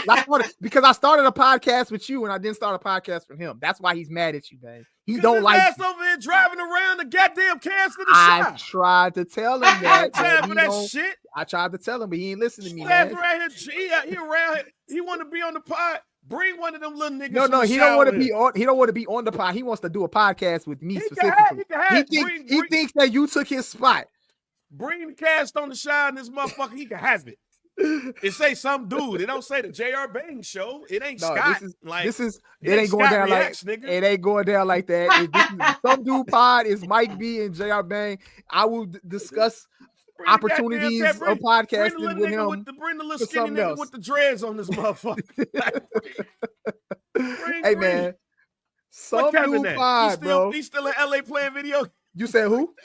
Because I started a podcast with you and I didn't start a podcast with him. That's why he's mad at you, man. He don't like you. Over here driving around the goddamn cans to the shop. I tried to tell him that. Shit. I tried to tell him, but he ain't listening to me, man. Right here, he around here. He want to be on the pod. Bring one of them little niggas. No, he don't want to be on. He don't want to be on the pod. He wants to do a podcast with me specifically. He thinks that you took his spot. Bring the cast on the show, and this motherfucker, he can have it. It say some dude. It don't say the J.R. Bang show. It ain't Scott. It ain't going down like it ain't going down like that. Some Dude Pod is Mike B and J.R. Bang. I will discuss opportunities of podcasting with him. Bring the little skinny nigga with the dreads on this motherfucker. Hey man, some Dude Pod, bro. He's still in LA playing video. You said who?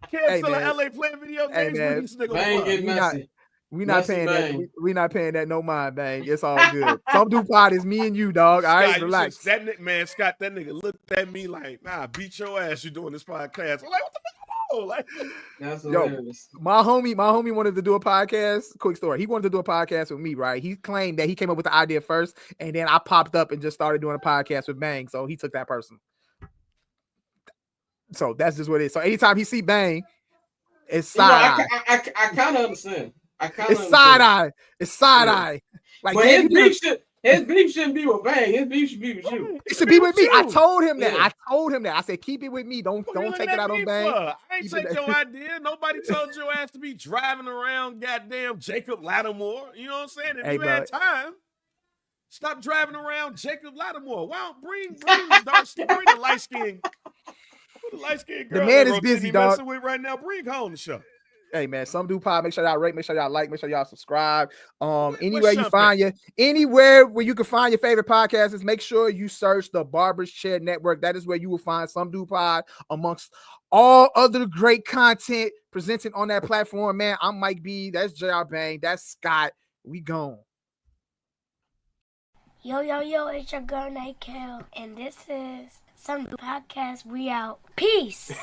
Still in LA playing video games. We not paying that. We not paying that no mind, bang. It's all good. Some Dude Pod is me and you, dog. All right, relax. That nigga, man, Scott. That nigga looked at me like, nah, beat your ass. You doing this podcast? I'm like, what the fuck? know. Like, That's Yo, hilarious. my homie wanted to do a podcast. Quick story. He wanted to do a podcast with me, right? He claimed that he came up with the idea first, and then I popped up and just started doing a podcast with Bang. So he took that personal. So that's just what it is. So anytime he see Bang, it's side eye. I kind of understand. It's side eye. It's side eye. Like, but yeah, his beef shouldn't be with Bang. His beef should be with you. It should be with me. you. I told him that. Yeah. I said, keep it with me. Don't What you take looking it at out me on Bang. for? I ain't Keep take it- your idea. Nobody told your ass to be driving around goddamn Jacob Lattimore. You know what I'm saying? If Hey, you bro. had time, stop driving around Jacob Lattimore. Why don't bring the light skin. The light skin girl. The man is that busy, Rottini dog. messing with right now. Bring her on the show. Hey man, Some Do Pod. Make sure y'all rate, make sure y'all like, make sure y'all subscribe. Anywhere you Sean find anywhere where you can find your favorite podcasts, make sure you search the Barber's Chair Network. That is where you will find Some Do Pod amongst all other great content presented on that platform. Man, I'm Mike B. That's JR Bang. That's Scott. We gone. Yo, it's your girl Night Kel, and this is Some Do Podcast. We out. Peace.